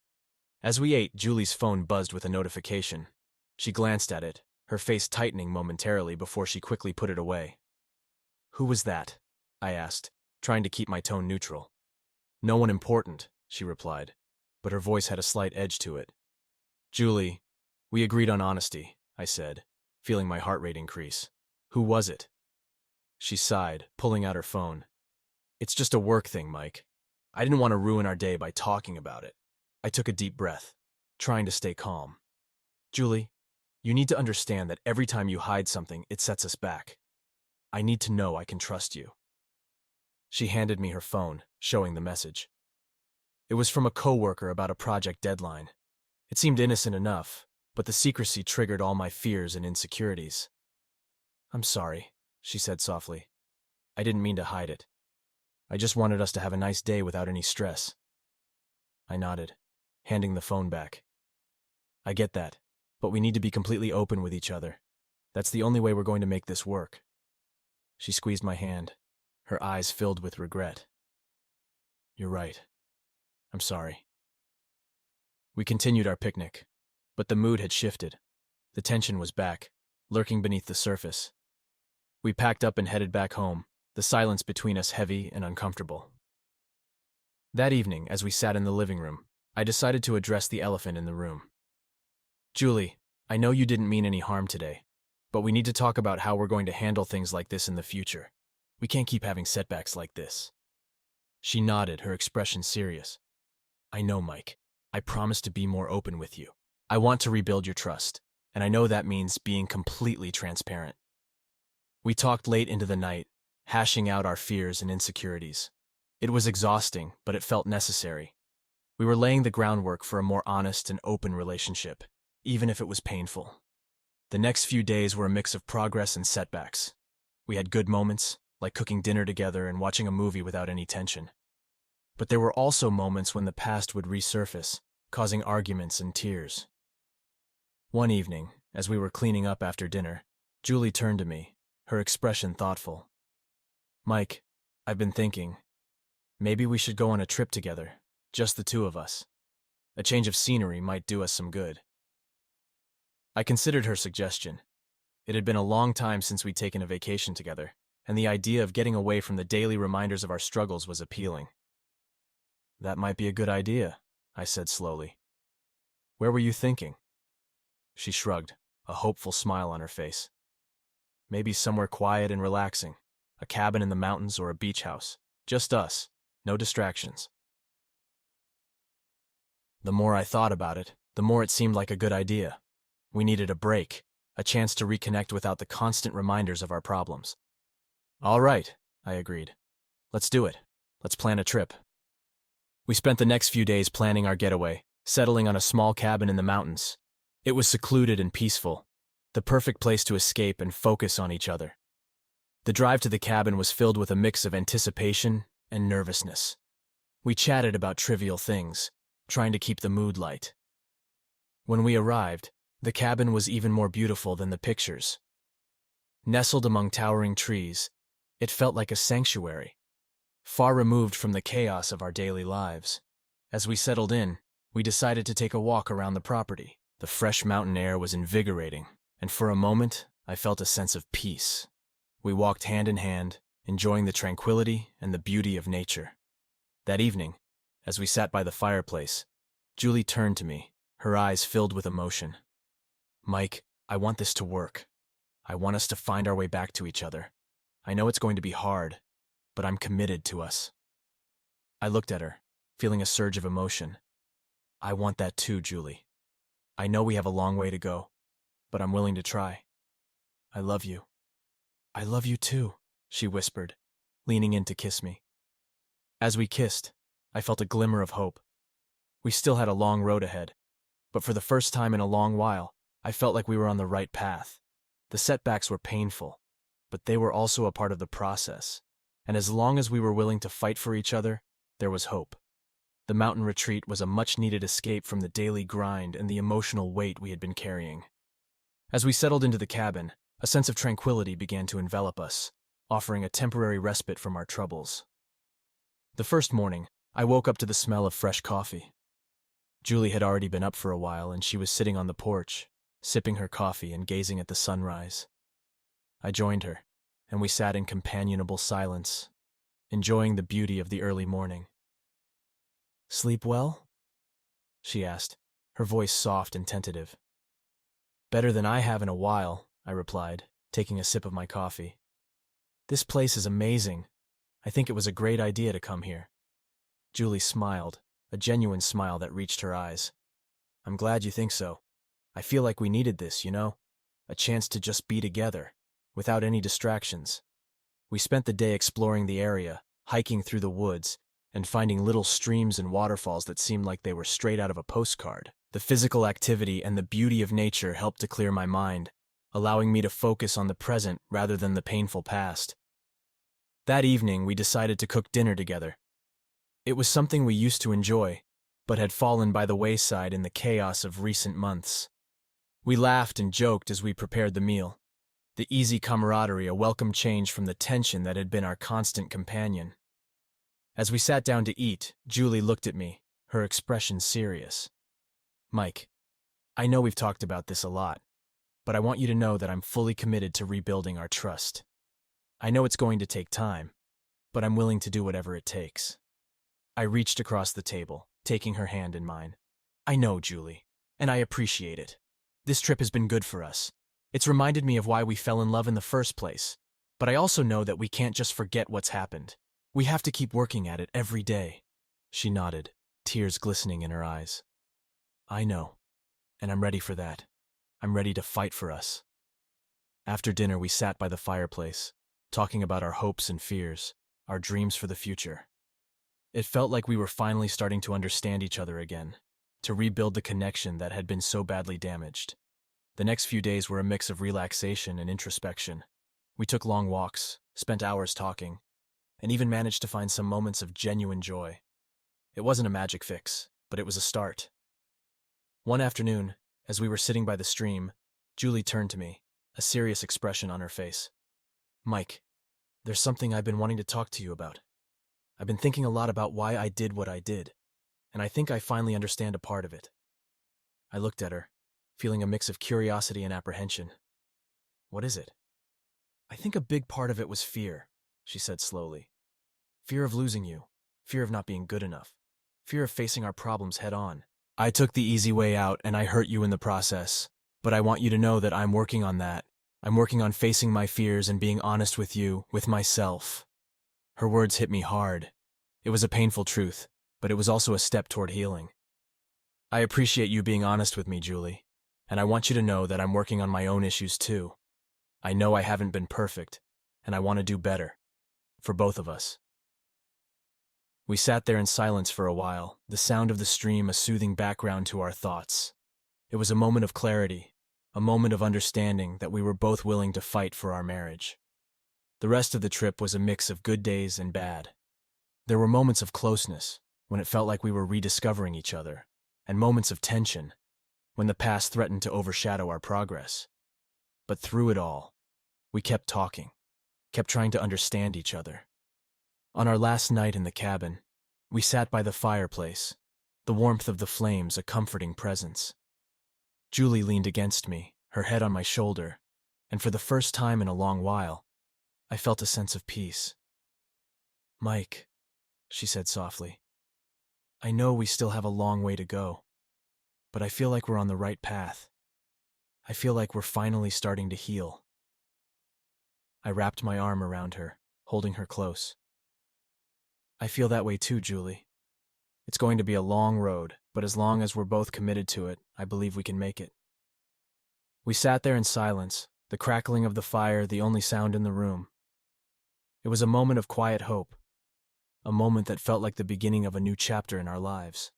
As we ate, Julie's phone buzzed with a notification. She glanced at it, her face tightening momentarily before she quickly put it away. "Who was that?" I asked, trying to keep my tone neutral. "No one important," she replied, but her voice had a slight edge to it. "Julie, we agreed on honesty," I said, feeling my heart rate increase. "Who was it?" She sighed, pulling out her phone. "It's just a work thing, Mike. I didn't want to ruin our day by talking about it." I took a deep breath, trying to stay calm. "Julie, you need to understand that every time you hide something, it sets us back. I need to know I can trust you." She handed me her phone, showing the message. It was from a coworker about a project deadline. It seemed innocent enough, but the secrecy triggered all my fears and insecurities. "I'm sorry," she said softly. "I didn't mean to hide it. I just wanted us to have a nice day without any stress." I nodded, handing the phone back. "I get that, but we need to be completely open with each other. That's the only way we're going to make this work." She squeezed my hand, her eyes filled with regret. "You're right. I'm sorry." We continued our picnic, but the mood had shifted. The tension was back, lurking beneath the surface. We packed up and headed back home, the silence between us heavy and uncomfortable. That evening, as we sat in the living room, I decided to address the elephant in the room. "Julie, I know you didn't mean any harm today, but we need to talk about how we're going to handle things like this in the future. We can't keep having setbacks like this." She nodded, her expression serious. "I know, Mike. I promise to be more open with you. I want to rebuild your trust, and I know that means being completely transparent." We talked late into the night, hashing out our fears and insecurities. It was exhausting, but it felt necessary. We were laying the groundwork for a more honest and open relationship, even if it was painful. The next few days were a mix of progress and setbacks. We had good moments, like cooking dinner together and watching a movie without any tension. But there were also moments when the past would resurface, causing arguments and tears. One evening, as we were cleaning up after dinner, Julie turned to me, her expression thoughtful. "Mike, I've been thinking, maybe we should go on a trip together, just the two of us. A change of scenery might do us some good." I considered her suggestion. It had been a long time since we'd taken a vacation together, and the idea of getting away from the daily reminders of our struggles was appealing. "That might be a good idea," I said slowly. "Where were you thinking?" She shrugged, a hopeful smile on her face. "Maybe somewhere quiet and relaxing, a cabin in the mountains or a beach house. Just us, no distractions." The more I thought about it, the more it seemed like a good idea. We needed a break, a chance to reconnect without the constant reminders of our problems. "All right," I agreed. "Let's do it. Let's plan a trip." We spent the next few days planning our getaway, settling on a small cabin in the mountains. It was secluded and peaceful, the perfect place to escape and focus on each other. The drive to the cabin was filled with a mix of anticipation and nervousness. We chatted about trivial things, trying to keep the mood light. When we arrived, the cabin was even more beautiful than the pictures. Nestled among towering trees, it felt like a sanctuary, far removed from the chaos of our daily lives. As we settled in, we decided to take a walk around the property. The fresh mountain air was invigorating, and for a moment, I felt a sense of peace. We walked hand in hand, enjoying the tranquility and the beauty of nature. That evening, as we sat by the fireplace, Julie turned to me, her eyes filled with emotion. "Mike, I want this to work. I want us to find our way back to each other. I know it's going to be hard, but I'm committed to us." I looked at her, feeling a surge of emotion. "I want that too, Julie. I know we have a long way to go, but I'm willing to try. I love you." "I love you too," she whispered, leaning in to kiss me. As we kissed, I felt a glimmer of hope. We still had a long road ahead, but for the first time in a long while, I felt like we were on the right path. The setbacks were painful, but they were also a part of the process, and as long as we were willing to fight for each other, there was hope. The mountain retreat was a much-needed escape from the daily grind and the emotional weight we had been carrying. As we settled into the cabin, a sense of tranquility began to envelop us, offering a temporary respite from our troubles. The first morning, I woke up to the smell of fresh coffee. Julie had already been up for a while, and she was sitting on the porch, sipping her coffee and gazing at the sunrise. I joined her, and we sat in companionable silence, enjoying the beauty of the early morning. "Sleep well?" she asked, her voice soft and tentative. "Better than I have in a while," I replied, taking a sip of my coffee. "This place is amazing. I think it was a great idea to come here." Julie smiled, a genuine smile that reached her eyes. "I'm glad you think so. I feel like we needed this, you know? A chance to just be together, without any distractions." We spent the day exploring the area, hiking through the woods, and finding little streams and waterfalls that seemed like they were straight out of a postcard. The physical activity and the beauty of nature helped to clear my mind, allowing me to focus on the present rather than the painful past. That evening, we decided to cook dinner together. It was something we used to enjoy, but had fallen by the wayside in the chaos of recent months. We laughed and joked as we prepared the meal, the easy camaraderie a welcome change from the tension that had been our constant companion. As we sat down to eat, Julie looked at me, her expression serious. "Mike, I know we've talked about this a lot, but I want you to know that I'm fully committed to rebuilding our trust. I know it's going to take time, but I'm willing to do whatever it takes." I reached across the table, taking her hand in mine. "I know, Julie, and I appreciate it. This trip has been good for us. It's reminded me of why we fell in love in the first place, but I also know that we can't just forget what's happened. We have to keep working at it every day." She nodded, tears glistening in her eyes. "I know, and I'm ready for that. I'm ready to fight for us." After dinner, we sat by the fireplace, talking about our hopes and fears, our dreams for the future. It felt like we were finally starting to understand each other again, to rebuild the connection that had been so badly damaged. The next few days were a mix of relaxation and introspection. We took long walks, spent hours talking, and even managed to find some moments of genuine joy. It wasn't a magic fix, but it was a start. One afternoon, as we were sitting by the stream, Julie turned to me, a serious expression on her face. "Mike, there's something I've been wanting to talk to you about. I've been thinking a lot about why I did what I did, and I think I finally understand a part of it." I looked at her, feeling a mix of curiosity and apprehension. "What is it?" "I think a big part of it was fear," she said slowly. "Fear of losing you, fear of not being good enough, fear of facing our problems head on. I took the easy way out and I hurt you in the process, but I want you to know that I'm working on that. I'm working on facing my fears and being honest with you, with myself." Her words hit me hard. It was a painful truth, but it was also a step toward healing. "I appreciate you being honest with me, Julie, and I want you to know that I'm working on my own issues too. I know I haven't been perfect, and I want to do better, for both of us." We sat there in silence for a while, the sound of the stream a soothing background to our thoughts. It was a moment of clarity, a moment of understanding that we were both willing to fight for our marriage. The rest of the trip was a mix of good days and bad. There were moments of closeness, when it felt like we were rediscovering each other, and moments of tension, when the past threatened to overshadow our progress. But through it all, we kept talking, kept trying to understand each other. On our last night in the cabin, we sat by the fireplace, the warmth of the flames a comforting presence. Julie leaned against me, her head on my shoulder, and for the first time in a long while, I felt a sense of peace. "Mike," she said softly, "I know we still have a long way to go, but I feel like we're on the right path. I feel like we're finally starting to heal." I wrapped my arm around her, holding her close. "I feel that way too, Julie. It's going to be a long road, but as long as we're both committed to it, I believe we can make it." We sat there in silence, the crackling of the fire the only sound in the room. It was a moment of quiet hope, a moment that felt like the beginning of a new chapter in our lives.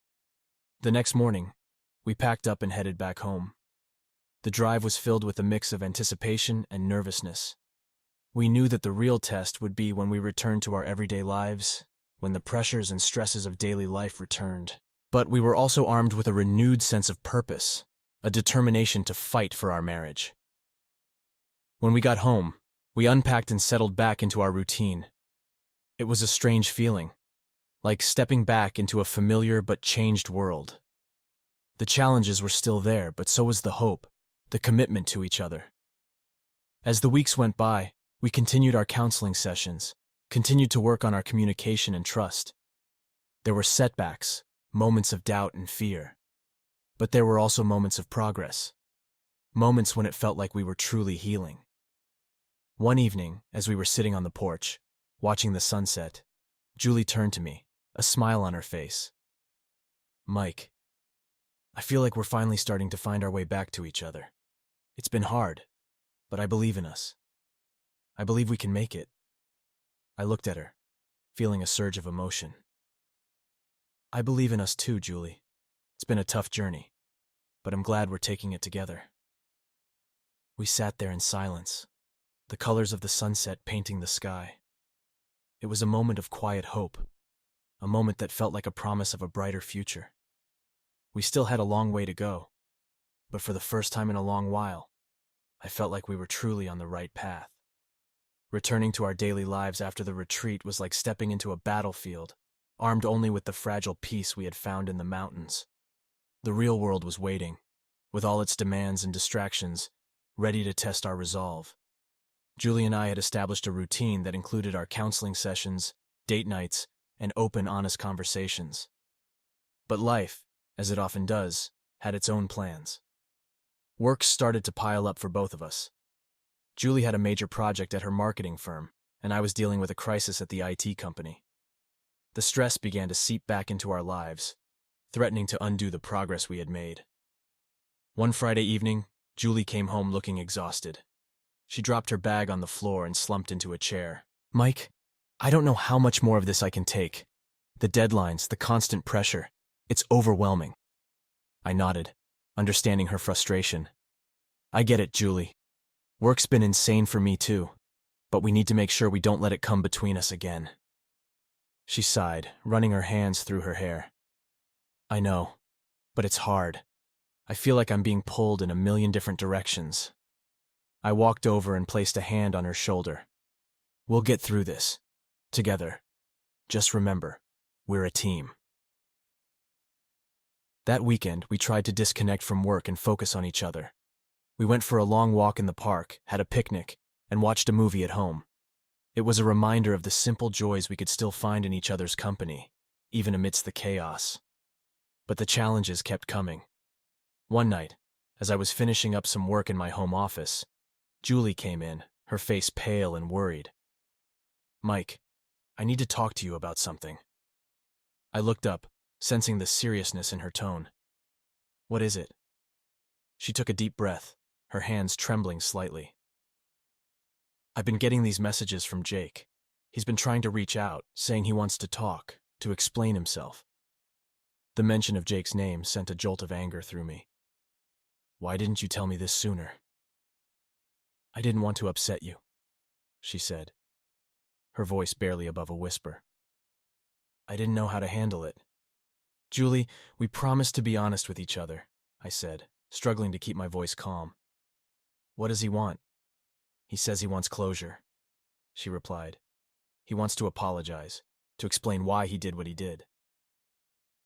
The next morning, we packed up and headed back home. The drive was filled with a mix of anticipation and nervousness. We knew that the real test would be when we returned to our everyday lives, when the pressures and stresses of daily life returned. But we were also armed with a renewed sense of purpose, a determination to fight for our marriage. When we got home, we unpacked and settled back into our routine. It was a strange feeling, like stepping back into a familiar but changed world. The challenges were still there, but so was the hope, the commitment to each other. As the weeks went by, we continued our counseling sessions, continued to work on our communication and trust. There were setbacks, moments of doubt and fear. But there were also moments of progress, moments when it felt like we were truly healing. One evening, as we were sitting on the porch, watching the sunset, Julie turned to me, a smile on her face. "Mike, I feel like we're finally starting to find our way back to each other. It's been hard, but I believe in us. I believe we can make it." I looked at her, feeling a surge of emotion. "I believe in us too, Julie. It's been a tough journey, but I'm glad we're taking it together." We sat there in silence, the colors of the sunset painting the sky. It was a moment of quiet hope, a moment that felt like a promise of a brighter future. We still had a long way to go, but for the first time in a long while, I felt like we were truly on the right path. Returning to our daily lives after the retreat was like stepping into a battlefield, armed only with the fragile peace we had found in the mountains. The real world was waiting, with all its demands and distractions, ready to test our resolve. Julie and I had established a routine that included our counseling sessions, date nights, and open, honest conversations. But life, as it often does, had its own plans. Work started to pile up for both of us. Julie had a major project at her marketing firm, and I was dealing with a crisis at the IT company. The stress began to seep back into our lives, threatening to undo the progress we had made. One Friday evening, Julie came home looking exhausted. She dropped her bag on the floor and slumped into a chair. "Mike, I don't know how much more of this I can take, The deadlines, the constant pressure. It's overwhelming. I nodded, understanding her frustration. I get it, Julie. Work's been insane for me too, but we need to make sure we don't let it come between us again. She sighed, running her hands through her hair. I know, but it's hard. I feel like I'm being pulled in a million different directions. I walked over and placed a hand on her shoulder. We'll get through this. Together. Just remember, we're a team. That weekend, we tried to disconnect from work and focus on each other. We went for a long walk in the park, had a picnic, and watched a movie at home. It was a reminder of the simple joys we could still find in each other's company, even amidst the chaos. But the challenges kept coming. One night, as I was finishing up some work in my home office, Julie came in, her face pale and worried. Mike, I need to talk to you about something. I looked up, sensing the seriousness in her tone. What is it? She took a deep breath, her hands trembling slightly. I've been getting these messages from Jake. He's been trying to reach out, saying he wants to talk, to explain himself. The mention of Jake's name sent a jolt of anger through me. Why didn't you tell me this sooner? I didn't want to upset you, she said, her voice barely above a whisper. I didn't know how to handle it. Julie, we promised to be honest with each other, I said, struggling to keep my voice calm. What does he want? He says he wants closure, she replied. He wants to apologize, to explain why he did what he did.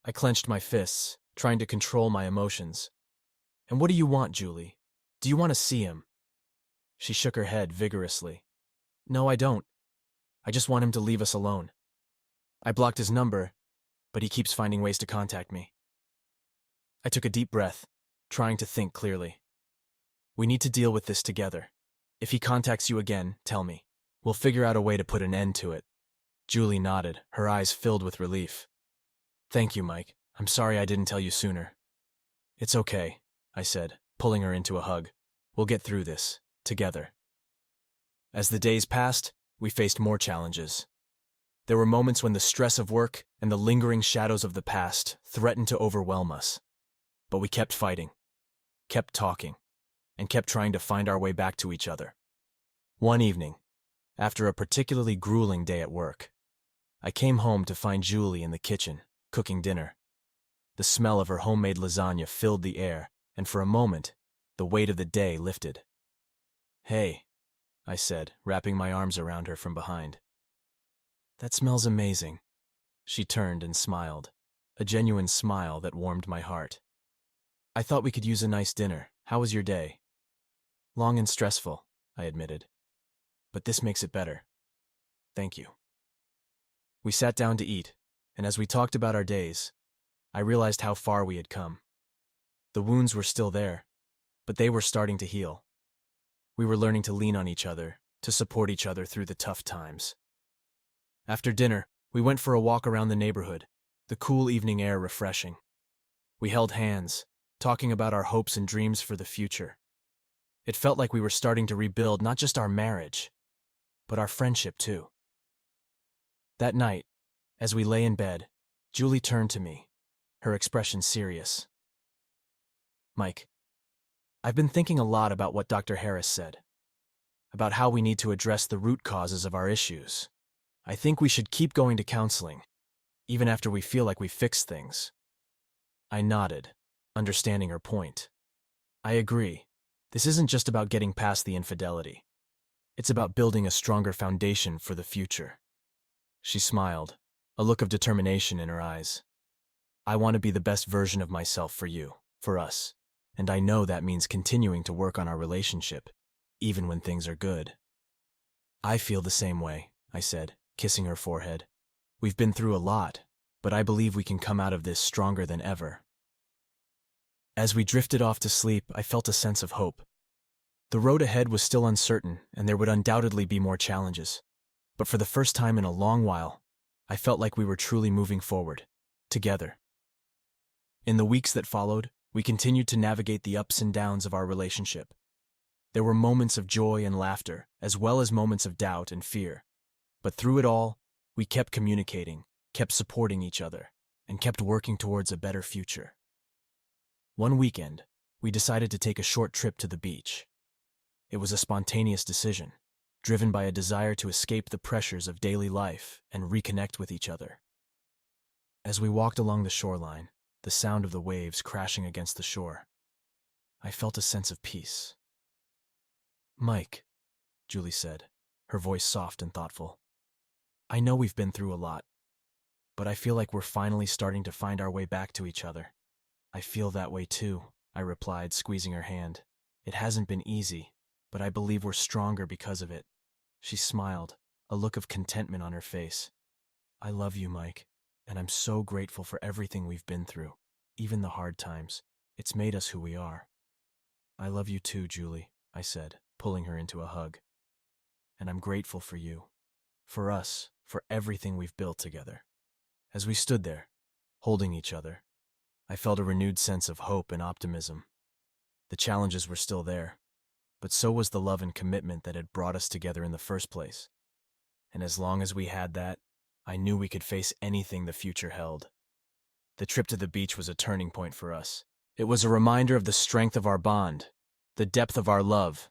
I clenched my fists, trying to control my emotions. And what do you want, Julie? Do you want to see him? She shook her head vigorously. No, I don't. I just want him to leave us alone. I blocked his number, but he keeps finding ways to contact me. I took a deep breath, trying to think clearly. We need to deal with this together. If he contacts you again, tell me. We'll figure out a way to put an end to it. Julie nodded, her eyes filled with relief. Thank you, Mike. I'm sorry I didn't tell you sooner. It's okay, I said, pulling her into a hug. We'll get through this, together. As the days passed, we faced more challenges. There were moments when the stress of work and the lingering shadows of the past threatened to overwhelm us. But we kept fighting, kept talking, and kept trying to find our way back to each other. One evening, after a particularly grueling day at work, I came home to find Julie in the kitchen, cooking dinner. The smell of her homemade lasagna filled the air, and for a moment, the weight of the day lifted. Hey, I said, wrapping my arms around her from behind. That smells amazing. She turned and smiled, a genuine smile that warmed my heart. I thought we could use a nice dinner. How was your day? Long and stressful, I admitted. But this makes it better. Thank you. We sat down to eat, and as we talked about our days, I realized how far we had come. The wounds were still there, but they were starting to heal. We were learning to lean on each other, to support each other through the tough times. After dinner, we went for a walk around the neighborhood, the cool evening air refreshing. We held hands, talking about our hopes and dreams for the future. It felt like we were starting to rebuild not just our marriage, but our friendship too. That night, as we lay in bed, Julie turned to me, her expression serious. Mike, I've been thinking a lot about what Dr. Harris said, about how we need to address the root causes of our issues. I think we should keep going to counseling, even after we feel like we've fixed things. I nodded, understanding her point. I agree. This isn't just about getting past the infidelity. It's about building a stronger foundation for the future. She smiled, a look of determination in her eyes. I want to be the best version of myself for you, for us, and I know that means continuing to work on our relationship, even when things are good. I feel the same way, I said, kissing her forehead. We've been through a lot, but I believe we can come out of this stronger than ever. As we drifted off to sleep, I felt a sense of hope. The road ahead was still uncertain, and there would undoubtedly be more challenges. But for the first time in a long while, I felt like we were truly moving forward, together. In the weeks that followed, we continued to navigate the ups and downs of our relationship. There were moments of joy and laughter, as well as moments of doubt and fear. But through it all, we kept communicating, kept supporting each other, and kept working towards a better future. One weekend, we decided to take a short trip to the beach. It was a spontaneous decision, driven by a desire to escape the pressures of daily life and reconnect with each other. As we walked along the shoreline, the sound of the waves crashing against the shore, I felt a sense of peace. "Mike," Julie said, her voice soft and thoughtful, "I know we've been through a lot, but I feel like we're finally starting to find our way back to each other." "I feel that way too," I replied, squeezing her hand. "It hasn't been easy, but I believe we're stronger because of it." She smiled, a look of contentment on her face. "I love you, Mike, and I'm so grateful for everything we've been through, even the hard times. It's made us who we are." "I love you too, Julie," I said, pulling her into a hug. "And I'm grateful for you, for us, for everything we've built together." As we stood there, holding each other, I felt a renewed sense of hope and optimism. The challenges were still there, but so was the love and commitment that had brought us together in the first place. And as long as we had that, I knew we could face anything the future held. The trip to the beach was a turning point for us. It was a reminder of the strength of our bond, the depth of our love,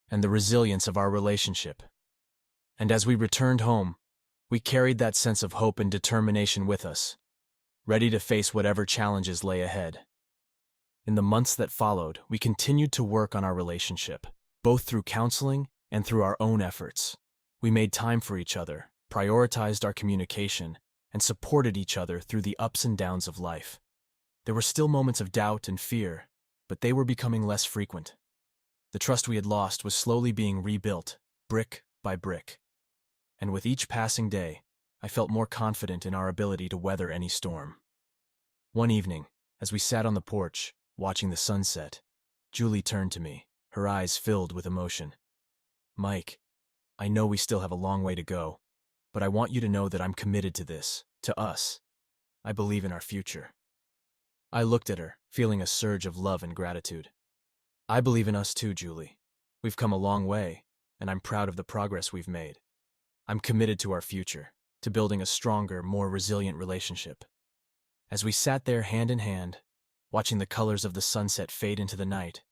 and the resilience of our relationship. And as we returned home, we carried that sense of hope and determination with us, ready to face whatever challenges lay ahead. In the months that followed, we continued to work on our relationship, both through counseling and through our own efforts. We made time for each other, prioritized our communication, and supported each other through the ups and downs of life. There were still moments of doubt and fear, but they were becoming less frequent. The trust we had lost was slowly being rebuilt, brick by brick. And with each passing day, I felt more confident in our ability to weather any storm. One evening, as we sat on the porch, watching the sunset, Julie turned to me, her eyes filled with emotion. "Mike, I know we still have a long way to go, but I want you to know that I'm committed to this, to us. I believe in our future." I looked at her, feeling a surge of love and gratitude. "I believe in us too, Julie. We've come a long way, and I'm proud of the progress we've made. I'm committed to our future, to building a stronger, more resilient relationship." As we sat there hand in hand, watching the colors of the sunset fade into the night,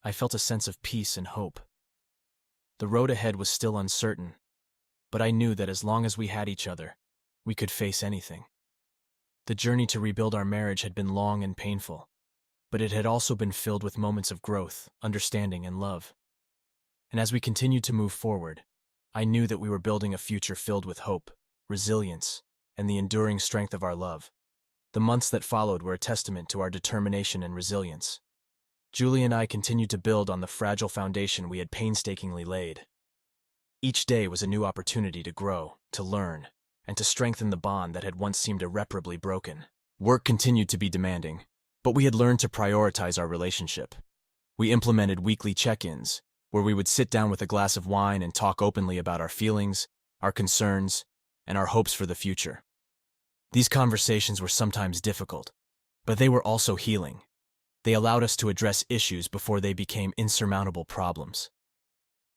I felt a sense of peace and hope. The road ahead was still uncertain, but I knew that as long as we had each other, we could face anything. The journey to rebuild our marriage had been long and painful, but it had also been filled with moments of growth, understanding, and love. And as we continued to move forward, I knew that we were building a future filled with hope, resilience, and the enduring strength of our love. The months that followed were a testament to our determination and resilience. Julie and I continued to build on the fragile foundation we had painstakingly laid. Each day was a new opportunity to grow, to learn, and to strengthen the bond that had once seemed irreparably broken. Work continued to be demanding, but we had learned to prioritize our relationship. We implemented weekly check-ins, where we would sit down with a glass of wine and talk openly about our feelings, our concerns, and our hopes for the future. These conversations were sometimes difficult, but they were also healing. They allowed us to address issues before they became insurmountable problems.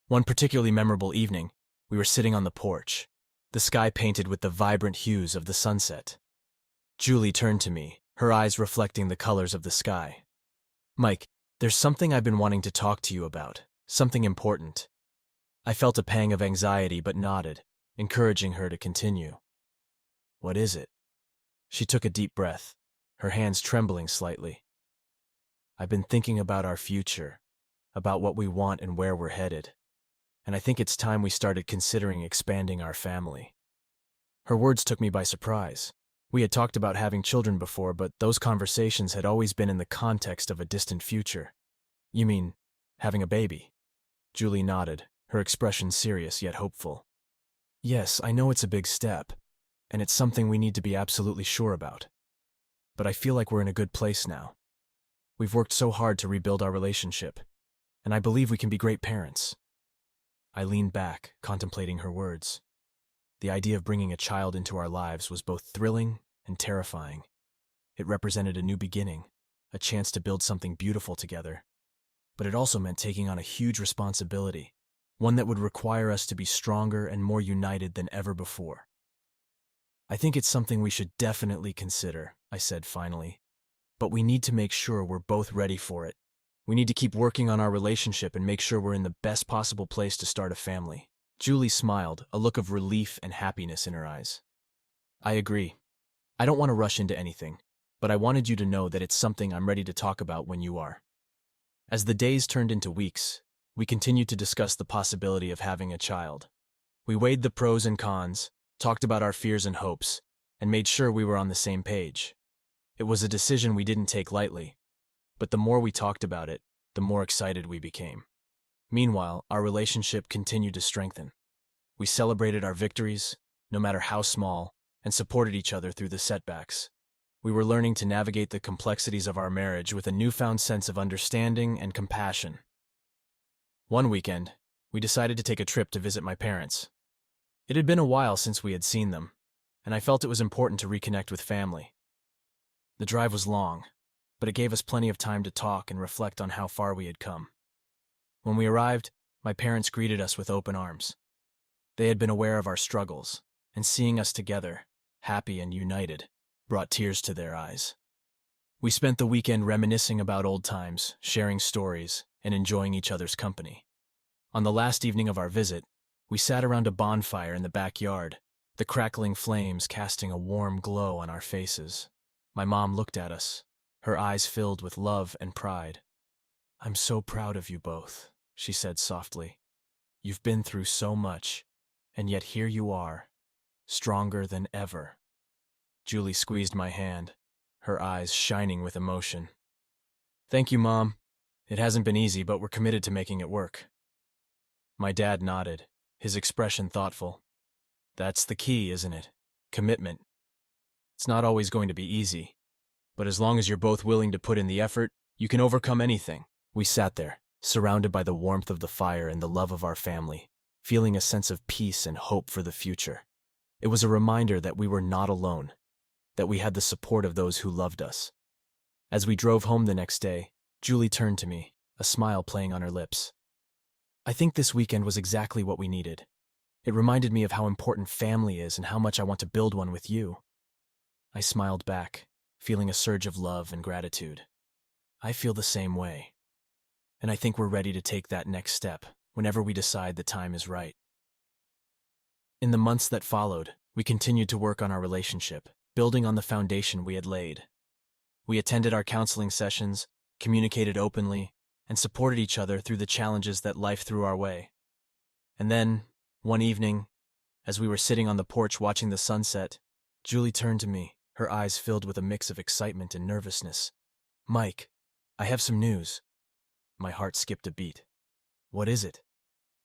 One particularly memorable evening, we were sitting on the porch, the sky painted with the vibrant hues of the sunset. Julie turned to me, her eyes reflecting the colors of the sky. "Mike, there's something I've been wanting to talk to you about, something important." I felt a pang of anxiety but nodded, encouraging her to continue. "What is it?" She took a deep breath, her hands trembling slightly. "I've been thinking about our future, about what we want and where we're headed, and I think it's time we started considering expanding our family." Her words took me by surprise. We had talked about having children before, but those conversations had always been in the context of a distant future. "You mean, having a baby?" Julie nodded, her expression serious yet hopeful. "Yes, I know it's a big step, and it's something we need to be absolutely sure about. But I feel like we're in a good place now. We've worked so hard to rebuild our relationship, and I believe we can be great parents." I leaned back, contemplating her words. The idea of bringing a child into our lives was both thrilling and terrifying. It represented a new beginning, a chance to build something beautiful together. But it also meant taking on a huge responsibility, one that would require us to be stronger and more united than ever before. I think it's something we should definitely consider, I said finally. But we need to make sure we're both ready for it. We need to keep working on our relationship and make sure we're in the best possible place to start a family. Julie smiled, a look of relief and happiness in her eyes. I agree. I don't want to rush into anything, but I wanted you to know that it's something I'm ready to talk about when you are. As the days turned into weeks, we continued to discuss the possibility of having a child. We weighed the pros and cons, talked about our fears and hopes, and made sure we were on the same page. It was a decision we didn't take lightly, but the more we talked about it, the more excited we became. Meanwhile, our relationship continued to strengthen. We celebrated our victories, no matter how small, and supported each other through the setbacks. We were learning to navigate the complexities of our marriage with a newfound sense of understanding and compassion. One weekend, we decided to take a trip to visit my parents. It had been a while since we had seen them, and I felt it was important to reconnect with family. The drive was long, but it gave us plenty of time to talk and reflect on how far we had come. When we arrived, my parents greeted us with open arms. They had been aware of our struggles, and seeing us together, happy and united, brought tears to their eyes. We spent the weekend reminiscing about old times, sharing stories, and enjoying each other's company. On the last evening of our visit, we sat around a bonfire in the backyard, the crackling flames casting a warm glow on our faces. My mom looked at us, her eyes filled with love and pride. "I'm so proud of you both," she said softly. "You've been through so much, and yet here you are, stronger than ever." Julie squeezed my hand, her eyes shining with emotion. "Thank you, Mom. It hasn't been easy, but we're committed to making it work." My dad nodded, his expression thoughtful. "That's the key, isn't it? Commitment. It's not always going to be easy, but as long as you're both willing to put in the effort, you can overcome anything." We sat there, surrounded by the warmth of the fire and the love of our family, feeling a sense of peace and hope for the future. It was a reminder that we were not alone, that we had the support of those who loved us. As we drove home the next day, Julie turned to me, a smile playing on her lips. "I think this weekend was exactly what we needed. It reminded me of how important family is and how much I want to build one with you." I smiled back, feeling a surge of love and gratitude. "I feel the same way. And I think we're ready to take that next step whenever we decide the time is right." In the months that followed, we continued to work on our relationship, building on the foundation we had laid. We attended our counseling sessions, communicated openly, and supported each other through the challenges that life threw our way. And then, one evening, as we were sitting on the porch watching the sunset, Julie turned to me, her eyes filled with a mix of excitement and nervousness. "Mike, I have some news." My heart skipped a beat. "What is it?"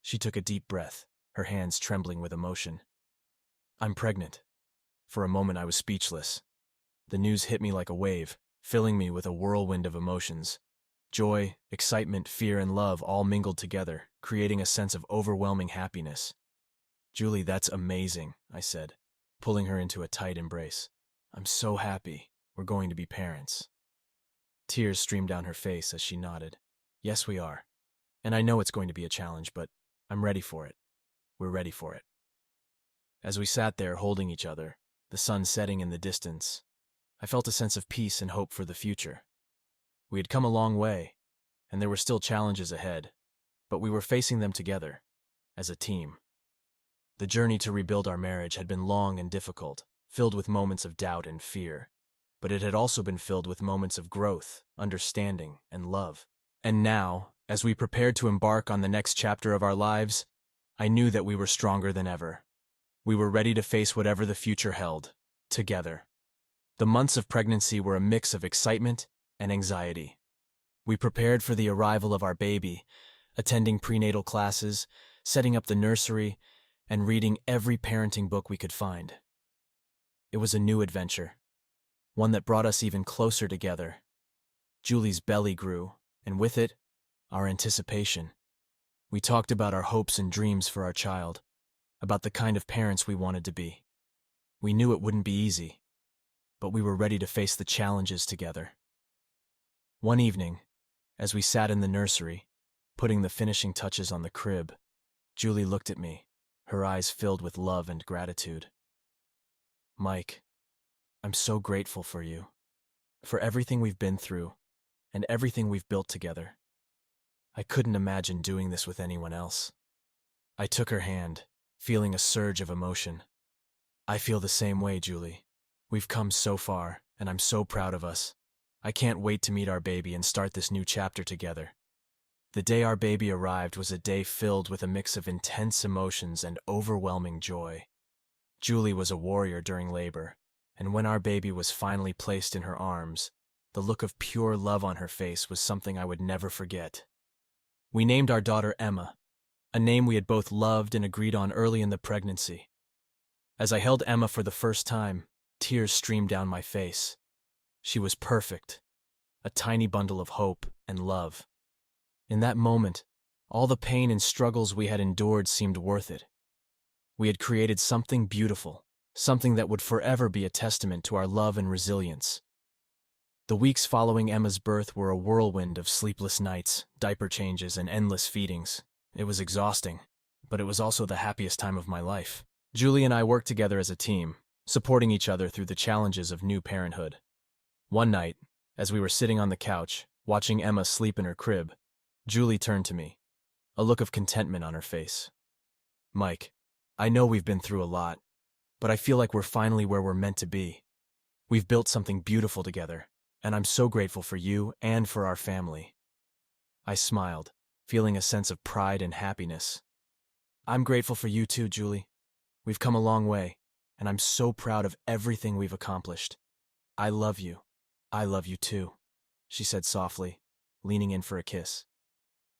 She took a deep breath, her hands trembling with emotion. "I'm pregnant." For a moment I was speechless. The news hit me like a wave, filling me with a whirlwind of emotions. Joy, excitement, fear, and love all mingled together, creating a sense of overwhelming happiness. "Julie, that's amazing," I said, pulling her into a tight embrace. "I'm so happy. We're going to be parents." Tears streamed down her face as she nodded. "Yes, we are. And I know it's going to be a challenge, but I'm ready for it. We're ready for it." As we sat there holding each other, the sun setting in the distance, I felt a sense of peace and hope for the future. We had come a long way, and there were still challenges ahead, but we were facing them together, as a team. The journey to rebuild our marriage had been long and difficult, filled with moments of doubt and fear, but it had also been filled with moments of growth, understanding, and love. And now, as we prepared to embark on the next chapter of our lives, I knew that we were stronger than ever. We were ready to face whatever the future held, together. The months of pregnancy were a mix of excitement and anxiety. We prepared for the arrival of our baby, attending prenatal classes, setting up the nursery, and reading every parenting book we could find. It was a new adventure, one that brought us even closer together. Julie's belly grew, and with it, our anticipation. We talked about our hopes and dreams for our child, about the kind of parents we wanted to be. We knew it wouldn't be easy, but we were ready to face the challenges together. One evening, as we sat in the nursery, putting the finishing touches on the crib, Julie looked at me, her eyes filled with love and gratitude. Mike, I'm so grateful for you, for everything we've been through, and everything we've built together. I couldn't imagine doing this with anyone else. I took her hand, feeling a surge of emotion. I feel the same way, Julie. We've come so far, and I'm so proud of us. I can't wait to meet our baby and start this new chapter together. The day our baby arrived was a day filled with a mix of intense emotions and overwhelming joy. Julie was a warrior during labor, and when our baby was finally placed in her arms, the look of pure love on her face was something I would never forget. We named our daughter Emma, a name we had both loved and agreed on early in the pregnancy. As I held Emma for the first time, tears streamed down my face. She was perfect, a tiny bundle of hope and love. In that moment, all the pain and struggles we had endured seemed worth it. We had created something beautiful, something that would forever be a testament to our love and resilience. The weeks following Emma's birth were a whirlwind of sleepless nights, diaper changes, and endless feedings. It was exhausting, but it was also the happiest time of my life. Julie and I worked together as a team, supporting each other through the challenges of new parenthood. One night, as we were sitting on the couch, watching Emma sleep in her crib, Julie turned to me, a look of contentment on her face. Mike, I know we've been through a lot, but I feel like we're finally where we're meant to be. We've built something beautiful together, and I'm so grateful for you and for our family. I smiled, feeling a sense of pride and happiness. I'm grateful for you too, Julie. We've come a long way, and I'm so proud of everything we've accomplished. I love you. I love you too, she said softly, leaning in for a kiss.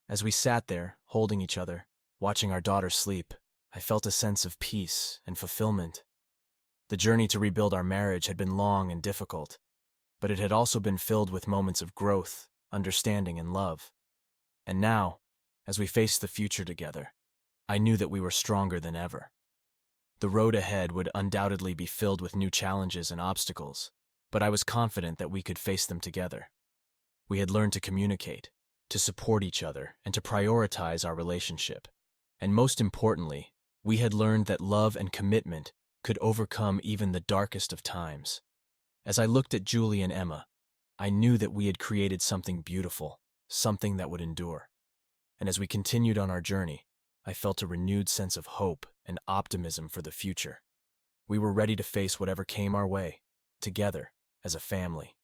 As we sat there, holding each other, watching our daughter sleep, I felt a sense of peace and fulfillment. The journey to rebuild our marriage had been long and difficult, but it had also been filled with moments of growth, understanding, and love. And now, as we faced the future together, I knew that we were stronger than ever. The road ahead would undoubtedly be filled with new challenges and obstacles, but I was confident that we could face them together. We had learned to communicate, to support each other, and to prioritize our relationship. And most importantly, we had learned that love and commitment could overcome even the darkest of times. As I looked at Julie and Emma, I knew that we had created something beautiful, something that would endure. And as we continued on our journey, I felt a renewed sense of hope and optimism for the future. We were ready to face whatever came our way, together, as a family.